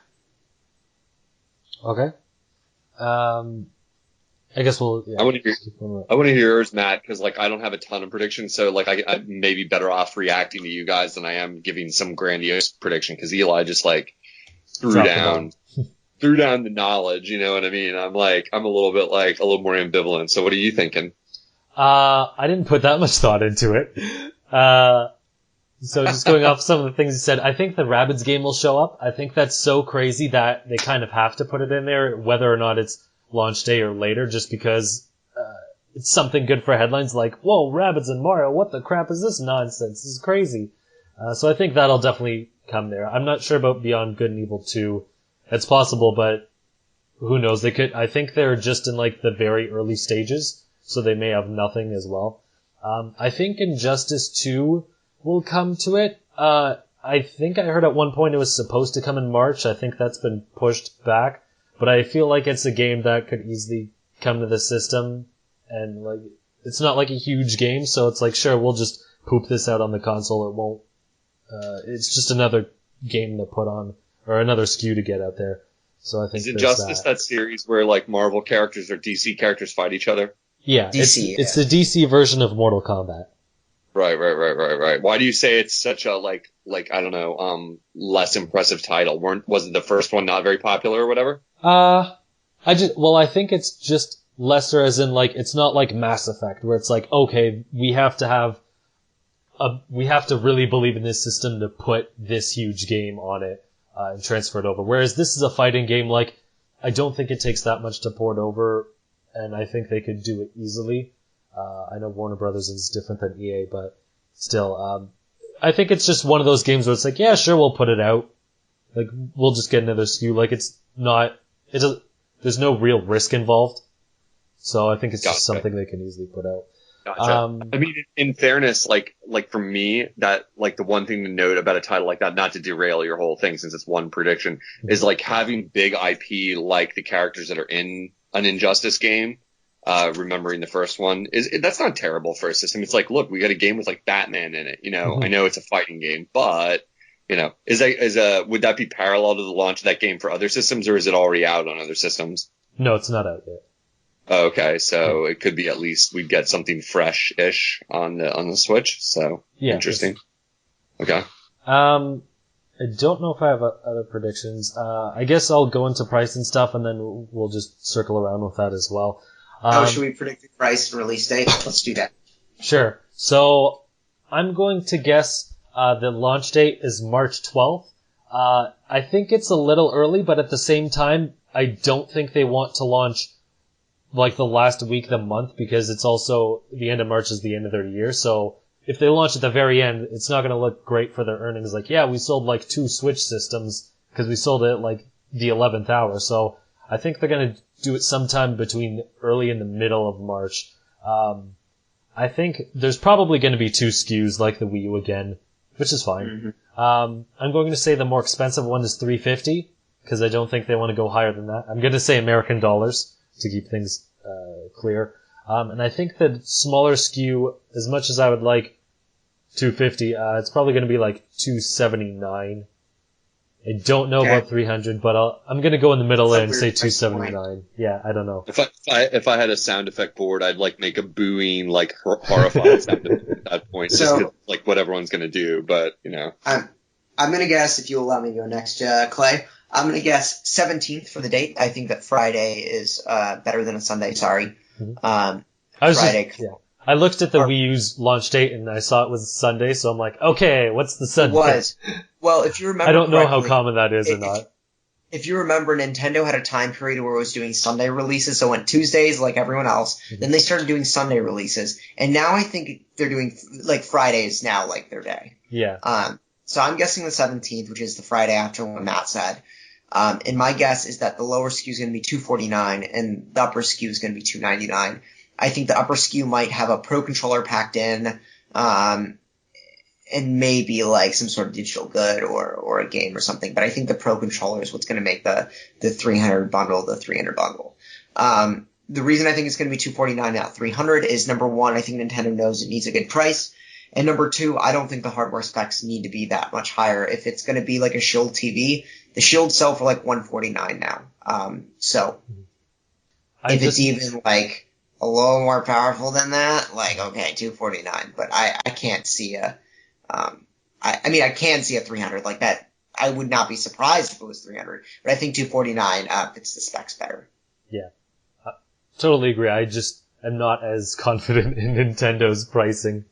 Okay. I guess we'll. Yeah. I want to hear yours, Matt, because I don't have a ton of predictions, so I may be better off reacting to you guys than I am giving some grandiose prediction. Because Eli just threw down the knowledge. You know what I mean? I'm a little bit a little more ambivalent. So what are you thinking? I didn't put that much thought into it. So just going off some of the things you said, I think the Rabbids game will show up. I think that's so crazy that they kind of have to put it in there, whether or not it's launch day or later, just because it's something good for headlines whoa, Rabbids and Mario, what the crap is this nonsense? This is crazy. So I think that'll definitely come there. I'm not sure about Beyond Good and Evil 2. It's possible, but who knows? I think they're just in the very early stages, so they may have nothing as well. I think Injustice 2 will come to it. I think I heard at one point it was supposed to come in March. I think that's been pushed back. But I feel like it's a game that could easily come to the system, and it's not a huge game, so it's sure, we'll just poop this out on the console. It won't. It's just another game to put on, or another SKU to get out there. So I think is Injustice that series where Marvel characters or DC characters fight each other? Yeah, DC, it's the DC version of Mortal Kombat. Right. Why do you say it's such a I don't know, less impressive title? Wasn't the first one not very popular or whatever? I think it's just lesser as in it's not like Mass Effect where it's okay, we have to really believe in this system to put this huge game on it, and transfer it over. Whereas this is a fighting game, I don't think it takes that much to port over, and I think they could do it easily. I know Warner Brothers is different than EA, but still, I think it's just one of those games where it's yeah, sure, we'll put it out. We'll just get another SKU. There's no real risk involved. So I think it's just something they can easily put out. Gotcha. I mean, in fairness, for me, that, the one thing to note about a title like that, not to derail your whole thing since it's one prediction, is having big IP like the characters that are in an Injustice game. Remembering the first one that's not terrible for a system. It's look, we got a game with Batman in it. Mm-hmm. I know it's a fighting game, but would that be parallel to the launch of that game for other systems, or is it already out on other systems? No, it's not out yet. Okay, so it could be at least we'd get something fresh-ish on the Switch. So yeah, interesting. Okay. I don't know if I have other predictions. I guess I'll go into price and stuff, and then we'll just circle around with that as well. Should we predict the price and release date? Let's do that. Sure. So I'm going to guess the launch date is March 12th. I think it's a little early, but at the same time, I don't think they want to launch like the last week of the month, because it's also the end of March is the end of their year. So if they launch at the very end, it's not going to look great for their earnings. Like, yeah, we sold like 2 Switch systems because we sold it at like the 11th hour. So I think they're going to do it sometime between early and the middle of March. I think there's probably going to be 2 SKUs like the Wii U again, which is fine. Mm-hmm. I'm going to say the more expensive one is $350 because I don't think they want to go higher than that. I'm going to say American dollars to keep things clear. And I think the smaller SKU, as much as I would like $250, it's probably going to be like $279. I don't know about 300, but I'm going to go in the middle and say 279. Yeah, I don't know. If I had a sound effect board, I'd like make a booing, like horrified sound effect at that point, just 'cause, like what everyone's going to do. But you know, I'm going to guess, if you allow me to go next, Clay. I'm going to guess 17th for the date. I think that Friday is better than a Sunday. Sorry. Mm-hmm. Friday. I looked at the Wii U's launch date and I saw it was Sunday, so I'm like, okay, what's the Sunday? It was. Well, if you remember, I don't know how common that is or not. If you remember, Nintendo had a time period where it was doing Sunday releases, so it went Tuesdays like everyone else. Mm-hmm. Then they started doing Sunday releases, and now I think they're doing like Fridays now, like their day. Yeah. So I'm guessing the 17th, which is the Friday after what Matt said. And my guess is that the lower SKU is going to be $249 and the upper SKU is going to be $299. I think the upper SKU might have a Pro Controller packed in, and maybe like some sort of digital good or a game or something. But I think the Pro Controller is what's going to make the 300 bundle the 300 bundle. The reason I think it's going to be $249, not $300, is number one, I think Nintendo knows it needs a good price. And number two, I don't think the hardware specs need to be that much higher. If it's going to be like a Shield TV, the Shield sell for like $149 now. It's even like a little more powerful than that, like, okay, $249. But I can't see I can see a 300 like that. I would not be surprised if it was 300, but I think $249 fits the specs better. Yeah. Totally agree. I just am not as confident in Nintendo's pricing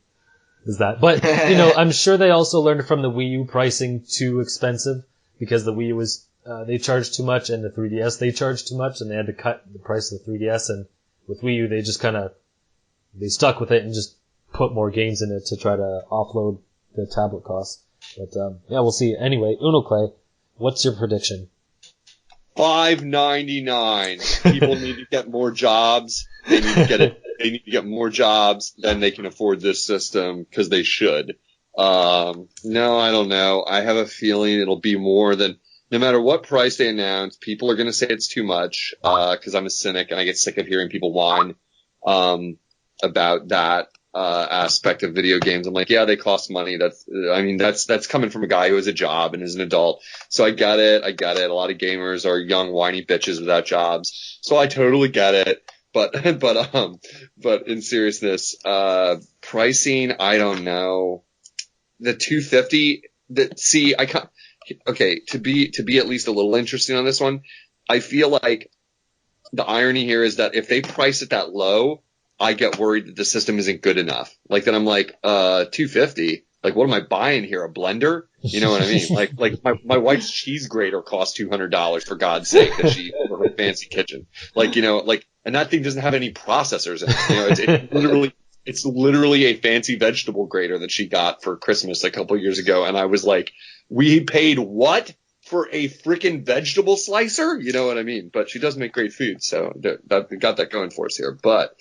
as that. But, I'm sure they also learned from the Wii U pricing too expensive, because the Wii U was, they charged too much, and the 3DS they charged too much, and they had to cut the price of the 3DS, and with Wii U they just they stuck with it and just put more games in it to try to offload the tablet costs. But, yeah, we'll see. Anyway, Unoclay, what's your prediction? $5.99. People need to get more jobs. They need to get more jobs, then they can afford this system, because they should. No, I don't know. I have a feeling it'll be more than, no matter what price they announce, people are going to say it's too much, because I'm a cynic and I get sick of hearing people whine about that aspect of video games. I'm like, yeah, they cost money. That's coming from a guy who has a job and is an adult. So I get it. A lot of gamers are young, whiny bitches without jobs. So I totally get it. But in seriousness, pricing, I don't know. The $250, to be at least a little interesting on this one, I feel like the irony here is that if they price it that low, I get worried that the system isn't good enough. Like, then I'm like, $250? Like, what am I buying here? A blender? You know what I mean? Like my wife's cheese grater costs $200, for God's sake, that she, for her fancy kitchen. And that thing doesn't have any processors in it. It's literally a fancy vegetable grater that she got for Christmas a couple years ago. And I was like, we paid what for a freaking vegetable slicer? You know what I mean? But she does make great food. So that got that going for us here. But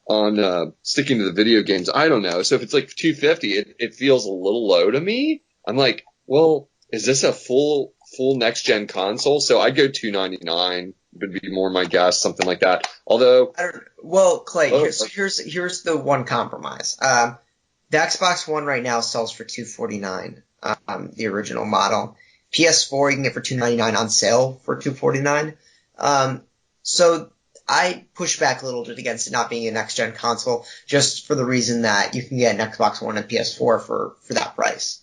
on, sticking to the video games, I don't know. So if it's like $250, it feels a little low to me. I'm like, well, is this a full next gen console? So I'd go $299. Would be more my guess, something like that. Although, Clay, here's the one compromise. The Xbox One right now sells for $249, the original model. PS4 you can get for $299 on sale for $249. So I push back a little bit against it not being a next gen console, just for the reason that you can get an Xbox One and PS4 for that price.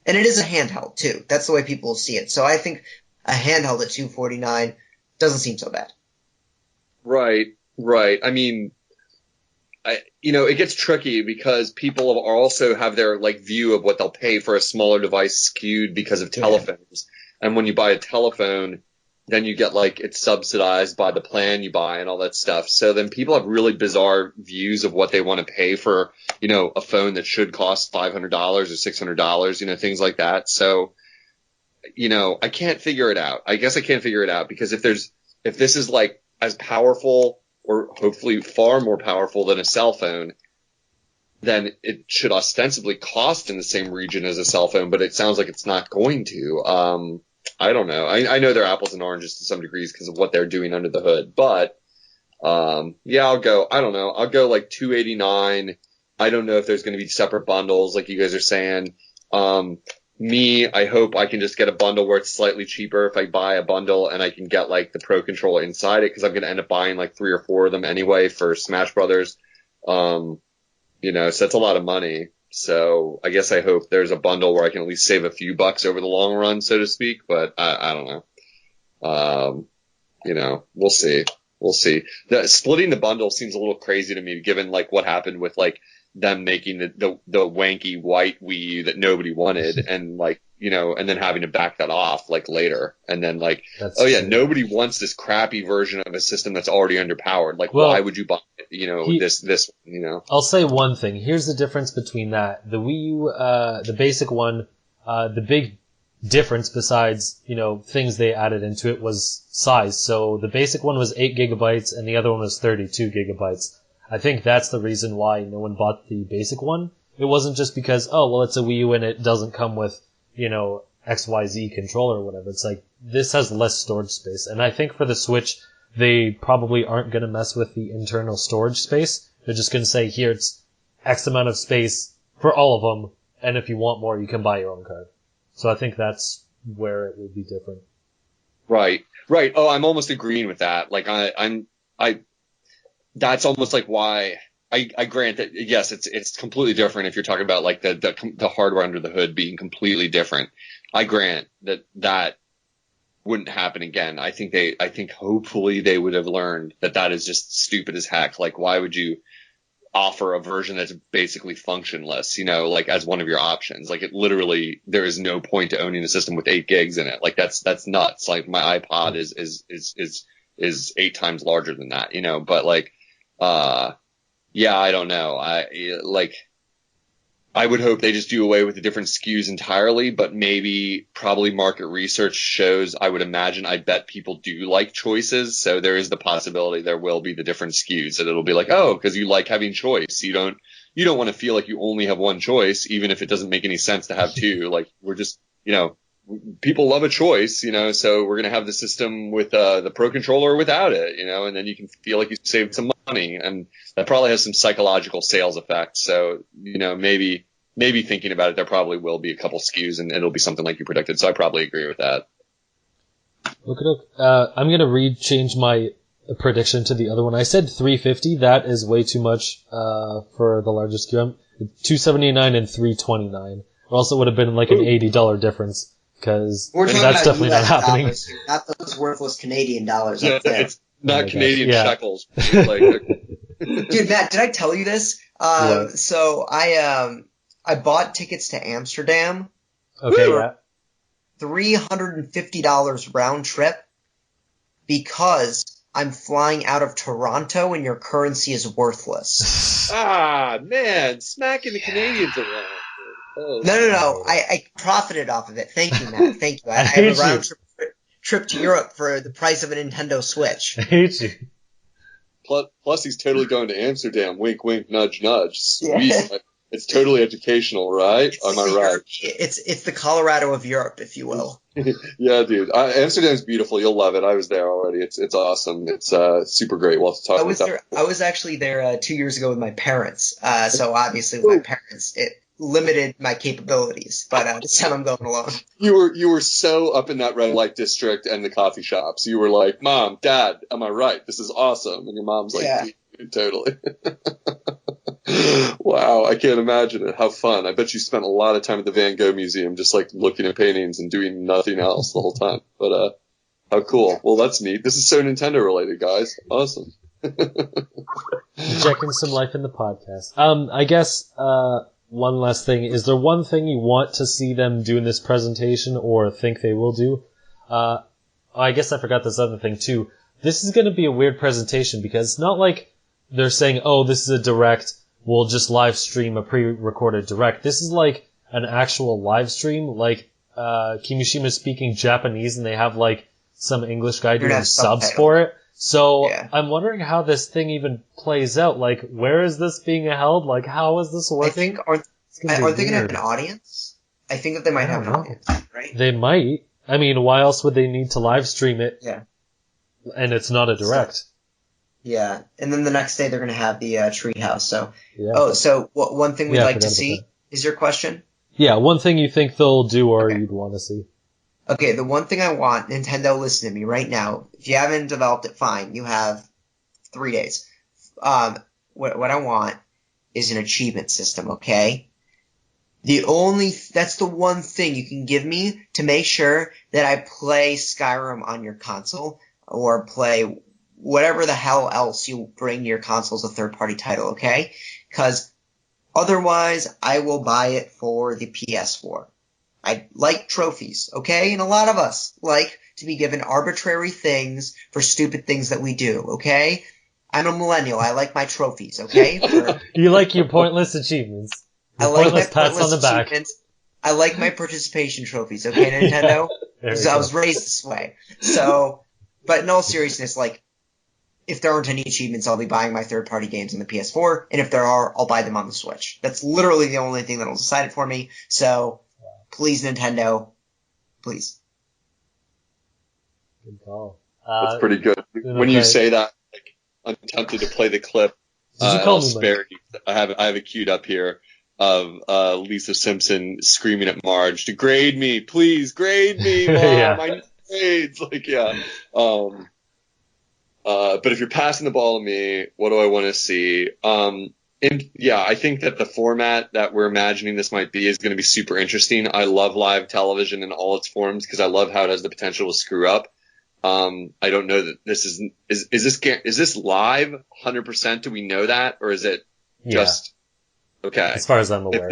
And it is a handheld too. That's the way people see it. So I think a handheld at $249 doesn't seem so bad. Right. I mean, it gets tricky because people also have their like view of what they'll pay for a smaller device skewed because of telephones. Yeah. And when you buy a telephone, then you get like it's subsidized by the plan you buy and all that stuff. So then people have really bizarre views of what they want to pay for, a phone that should cost $500 or $600, things like that. So, I can't figure it out. I guess I can't figure it out because if this is like as powerful or hopefully far more powerful than a cell phone, then it should ostensibly cost in the same region as a cell phone, but it sounds like it's not going to. I don't know. I know they're apples and oranges to some degrees because of what they're doing under the hood, but I'll go. I don't know. I'll go like $289. I don't know if there's going to be separate bundles like you guys are saying. I hope I can just get a bundle where it's slightly cheaper if I buy a bundle and I can get like the Pro Controller inside it because I'm going to end up buying like 3 or 4 of them anyway for Smash Brothers. So that's a lot of money. So I guess I hope there's a bundle where I can at least save a few bucks over the long run, so to speak. But I don't know. We'll see. Splitting the bundle seems a little crazy to me, given like what happened with like them making the wanky white Wii U that nobody wanted, and like and then having to back that off like later, and then like nobody wants this crappy version of a system that's already underpowered. Like, why would you buy this? I'll say one thing. Here's the difference between that. The Wii U, the basic one, the big difference besides, things they added into it was size. So the basic one was 8 gigabytes and the other one was 32 gigabytes. I think that's the reason why no one bought the basic one. It wasn't just because, it's a Wii U and it doesn't come with, XYZ controller or whatever. It's like, this has less storage space. And I think for the Switch, they probably aren't going to mess with the internal storage space. They're just going to say, here, it's X amount of space for all of them, and if you want more, you can buy your own card. So I think that's where it would be different. Right. Oh, I'm almost agreeing with that. Like, that's almost like why I grant that, yes, it's completely different if you're talking about like the hardware under the hood being completely different. I grant that wouldn't happen again. I think hopefully they would have learned that is just stupid as heck. Like, why would you offer a version that's basically functionless, like as one of your options? Like, it literally, there is no point to owning a system with 8 gigs in it. Like, that's nuts. Like, my iPod is 8 times larger than that, but like, I don't know. I would hope they just do away with the different SKUs entirely, but probably market research shows, I bet people do like choices. So there is the possibility there will be the different SKUs, and it'll be like, because you like having choice. You don't want to feel like you only have one choice, even if it doesn't make any sense to have 2. Like, we're just, people love a choice, so we're going to have the system with the Pro Controller without it, and then you can feel like you saved some money, and that probably has some psychological sales effects. So, maybe thinking about it, there probably will be a couple SKUs and it'll be something like you predicted. So I probably agree with that. Okay. I'm going to change my prediction to the other one. I said 350. That is way too much for the largest SKU. $279 and $329. Or else it would have been like an $80 difference. Because that's definitely not happening. Here, not those worthless Canadian dollars up there. It's not Canadian shekels. Like, dude, Matt, did I tell you this? So I bought tickets to Amsterdam. Okay, yeah. $350 round trip because I'm flying out of Toronto and your currency is worthless. Man, smacking the Canadians around. Oh, No. I profited off of it. Thank you, Matt. Thank you. I have a round trip to Europe for the price of a Nintendo Switch. I hate you. Plus, he's totally going to Amsterdam. Wink, wink, nudge, nudge. Sweet. Yeah. It's totally educational, right? Am I right? It's the Colorado of Europe, if you will. Yeah, dude. Amsterdam's beautiful. You'll love it. I was there already. It's awesome. It's super great. We'll have to talk about that. I was actually there 2 years ago with my parents. So obviously with my parents, it limited my capabilities. But this time I'm going alone. You were so up in that red light district and the coffee shops. You were like, Mom, Dad, am I right? This is awesome. And your mom's like, yeah. Totally. Wow, I can't imagine it. How fun. I bet you spent a lot of time at the Van Gogh Museum just like looking at paintings and doing nothing else the whole time. But how cool. Well, that's neat. This is so Nintendo related, guys. Awesome. Injecting some life in the podcast. I guess one last thing. Is there one thing you want to see them do in this presentation or think they will do? I guess I forgot this other thing too. This is going to be a weird presentation because it's not like they're saying, oh, this is a direct, we'll just live stream a pre-recorded direct. This is like an actual live stream, like Kimishima's speaking Japanese and they have like some English guy doing subs for it. So yeah. I'm wondering how this thing even plays out. Like, where is this being held? Like, how is this working? I think, are they going to have an audience? I think that they might have an audience, right? They might. I mean, why else would they need to live stream it? Yeah. And it's not a direct. Yeah. And then the next day they're going to have the treehouse. So, yeah. So one thing we'd like to see is your question? Yeah, one thing you think they'll do or you'd want to see. Okay, the one thing I want, Nintendo, listen to me right now. If you haven't developed it, fine. You have 3 days. What I want is an achievement system, okay? That's the one thing you can give me to make sure that I play Skyrim on your console or play whatever the hell else you bring to your console as a third-party title, okay? Because otherwise, I will buy it for the PS4. I like trophies, okay? And a lot of us like to be given arbitrary things for stupid things that we do, okay? I'm a millennial. I like my trophies, okay? You like your pointless achievements. I like my pointless achievements. I like my participation trophies, okay, Nintendo? Because I was raised this way. So, but in all seriousness, like, if there aren't any achievements, I'll be buying my third-party games on the PS4, and if there are, I'll buy them on the Switch. That's literally the only thing that'll decide it for me, so please, Nintendo, please. Good call. That's pretty good. When you say that, like, I'm tempted to play the clip. I'll spare you. I have it queued up here of Lisa Simpson screaming at Marge to grade me, please grade me, Mom. Yeah. I need grades. Like, yeah. But if you're passing the ball to me, what do I want to see? I think that the format that we're imagining this might be is going to be super interesting. I love live television in all its forms because I love how it has the potential to screw up. I don't know that this is this live 100%? Do we know that, or is it just okay? As far as I'm aware,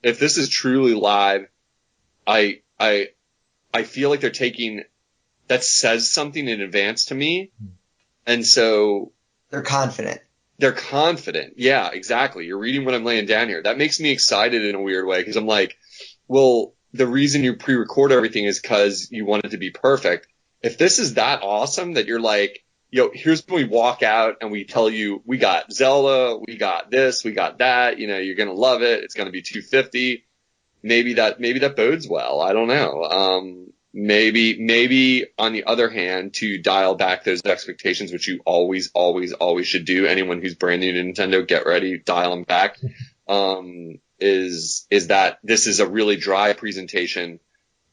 if this is truly live, I feel like they're taking that says something in advance to me, and so they're confident. They're confident. Yeah, exactly. You're reading what I'm laying down here. That makes me excited in a weird way because I'm like, well, the reason you pre-record everything is because you want it to be perfect. If this is that awesome that you're like, here's when we walk out and we tell you we got Zelda, we got this, we got that, you're going to love it. It's going to be $250. Maybe that bodes well. I don't know. Maybe on the other hand, to dial back those expectations, which you always should do. Anyone who's brand new to Nintendo, get ready, dial them back. Is that this is a really dry presentation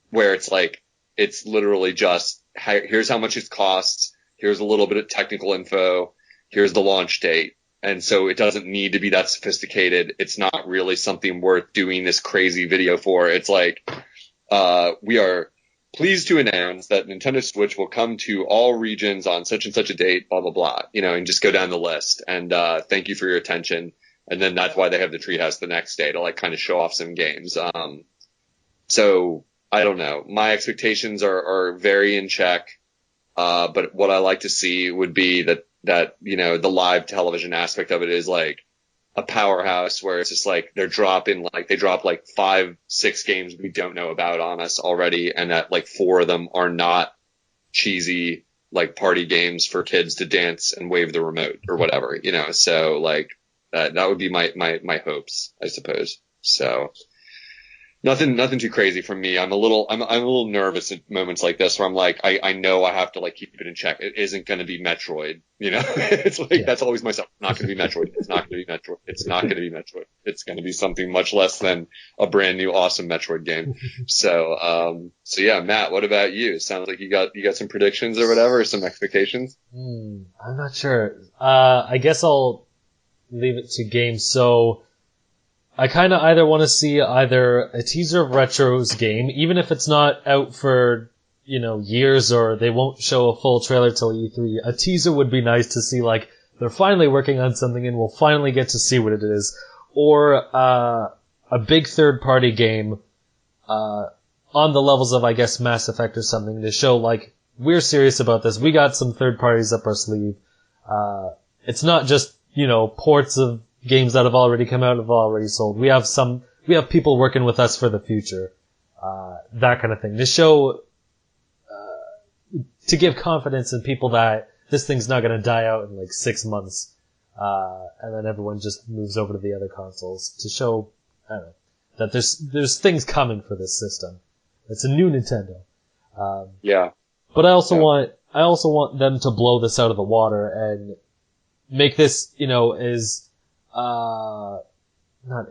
where it's like, it's literally just, here's how much it costs. Here's a little bit of technical info. Here's the launch date. And so it doesn't need to be that sophisticated. It's not really something worth doing this crazy video for. It's like, we are pleased to announce that Nintendo Switch will come to all regions on such and such a date, blah, blah, blah, and just go down the list. And, thank you for your attention. And then that's why they have the treehouse the next day to like kind of show off some games. So I don't know. My expectations are very in check. But what I like to see would be that, the live television aspect of it is like a powerhouse where it's just like they drop like 5-6 games we don't know about on us already. And that like 4 of them are not cheesy, like party games for kids to dance and wave the remote or whatever, so like that would be my hopes, I suppose. So nothing too crazy from me. I'm a little nervous at moments like this where I'm like, I know I have to like keep it in check. It isn't going to be Metroid, It's like, That's always myself. It's not going to be Metroid. It's not going to be Metroid. It's not going to be Metroid. It's going to be something much less than a brand new awesome Metroid game. So yeah, Matt, what about you? It sounds like you got some predictions or whatever, or some expectations. I'm not sure. I guess I'll leave it to games. So I kind of either want to see either a teaser of Retro's game, even if it's not out for, years, or they won't show a full trailer till E3. A teaser would be nice to see, like, they're finally working on something and we'll finally get to see what it is. Or a big third-party game on the levels of, I guess, Mass Effect or something to show, like, we're serious about this. We got some third parties up our sleeve. It's not just, ports of games that have already come out, have already sold. We have people working with us for the future. That kind of thing. To show, to give confidence in people that this thing's not gonna die out in like 6 months, and then everyone just moves over to the other consoles. To show, I don't know, that there's things coming for this system. It's a new Nintendo. Yeah. But I also want them to blow this out of the water and make this, is not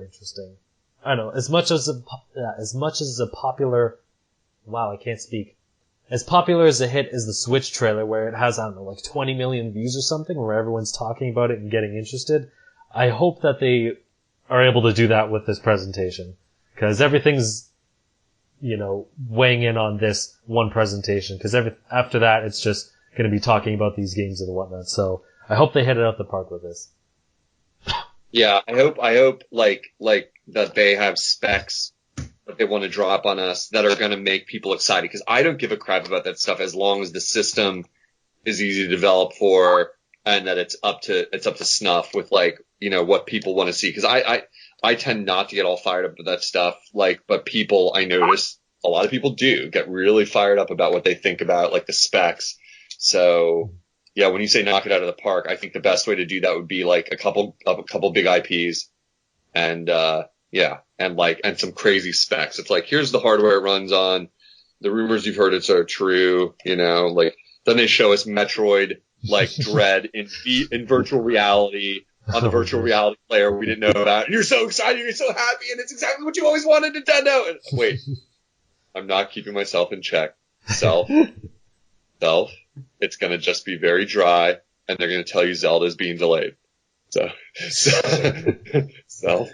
interesting. I don't know. As much as a popular, wow, I can't speak. As popular as a hit is the Switch trailer, where it has, I don't know, like 20 million views or something, where everyone's talking about it and getting interested. I hope that they are able to do that with this presentation, because everything's, weighing in on this one presentation, because after that it's just going to be talking about these games and whatnot. So I hope they hit it out the park with this. Yeah, I hope like that they have specs that they want to drop on us that are going to make people excited, because I don't give a crap about that stuff as long as the system is easy to develop for and that it's up to snuff with, like, what people want to see. Because I tend not to get all fired up with that stuff, but people, I notice a lot of people do get really fired up about what they think about, like, the specs. So yeah, when you say knock it out of the park, I think the best way to do that would be like a couple big IPs and and some crazy specs. It's like, here's the hardware it runs on. The rumors you've heard are true, then they show us Metroid, like Dread in virtual reality on the virtual reality player we didn't know about. And you're so excited, you're so happy, and it's exactly what you always wanted, Nintendo. And wait, I'm not keeping myself in check. Self, it's going to just be very dry, and they're going to tell you Zelda's being delayed. So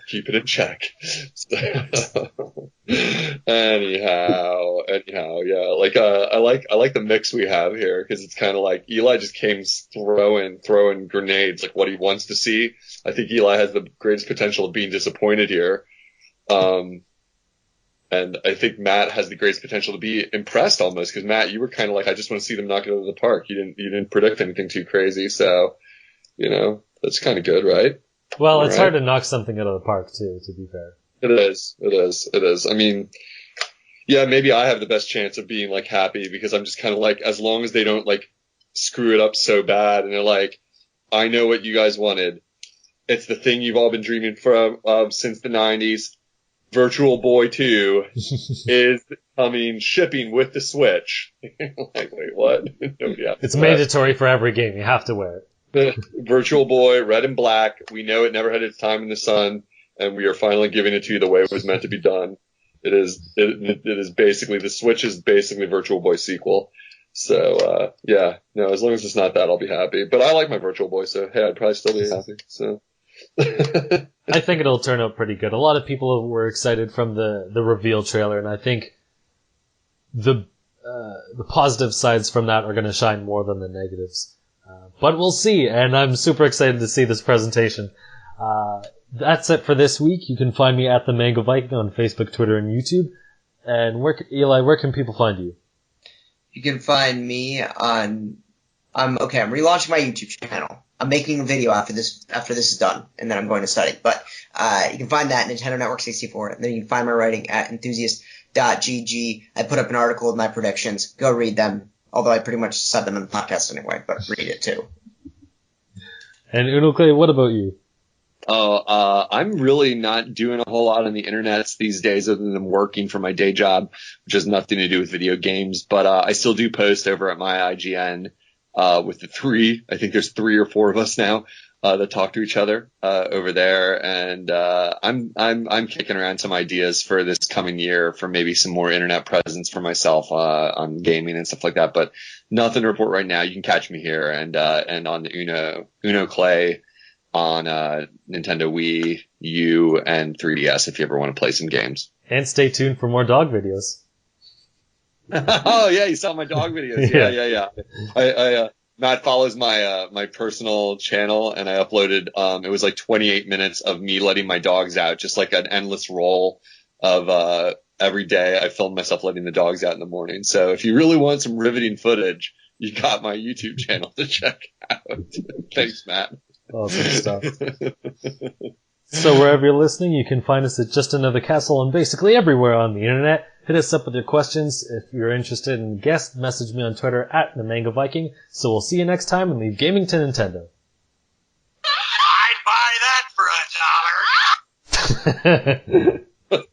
keep it in check. Anyhow, yeah. I like the mix we have here, because it's kind of like Eli just came throwing grenades, like what he wants to see. I think Eli has the greatest potential of being disappointed here. And I think Matt has the greatest potential to be impressed almost, because Matt, you were kind of like, I just want to see them knock it out of the park. You didn't predict anything too crazy, so that's kind of good, right? Well, it's hard to knock something out of the park too, to be fair. It is. I mean, yeah, maybe I have the best chance of being like happy, because I'm just kind of like, as long as they don't like screw it up so bad, and they're like, I know what you guys wanted. It's the thing you've all been dreaming from since the 90s. Virtual Boy 2 is shipping with the Switch. Like, wait, what? It's mandatory for every game. You have to wear it. Virtual Boy, red and black. We know it never had its time in the sun, and we are finally giving it to you the way it was meant to be done. It is basically, the Switch is basically Virtual Boy sequel. So, as long as it's not that, I'll be happy. But I like my Virtual Boy, so hey, I'd probably still be happy. So. I think it'll turn out pretty good. A lot of people were excited from the reveal trailer, and I think the positive sides from that are going to shine more than the negatives. But we'll see, and I'm super excited to see this presentation. That's it for this week. You can find me at the Mango Viking on Facebook, Twitter, and YouTube. And Eli, where can people find you? You can find me on. I'm relaunching my YouTube channel. I'm making a video after this is done, and then I'm going to study. But you can find that at Nintendo Network 64, and then you can find my writing at enthusiast.gg. I put up an article with my predictions. Go read them, although I pretty much said them in the podcast anyway, but read it too. And Unoclay, what about you? I'm really not doing a whole lot on the internet these days other than working for my day job, which has nothing to do with video games. But I still do post over at my IGN. With I think there's 3 or 4 of us now, that talk to each other, over there. And, I'm kicking around some ideas for this coming year for maybe some more internet presence for myself, on gaming and stuff like that, but nothing to report right now. You can catch me here and on the Unoclay on Nintendo Wii U and 3DS if you ever want to play some games. And stay tuned for more dog videos. Oh yeah, you saw my dog videos. Yeah. Matt follows my personal channel, and I uploaded. It was like 28 minutes of me letting my dogs out, just like an endless roll of every day. I filmed myself letting the dogs out in the morning. So if you really want some riveting footage, you got my YouTube channel to check out. Thanks, Matt. Awesome stuff. So wherever you're listening, you can find us at Just Another Castle and basically everywhere on the internet. Hit us up with your questions. If you're interested in guests, message me on Twitter at the Manga Viking. So we'll see you next time and leave gaming to Nintendo. I'd buy that for $1.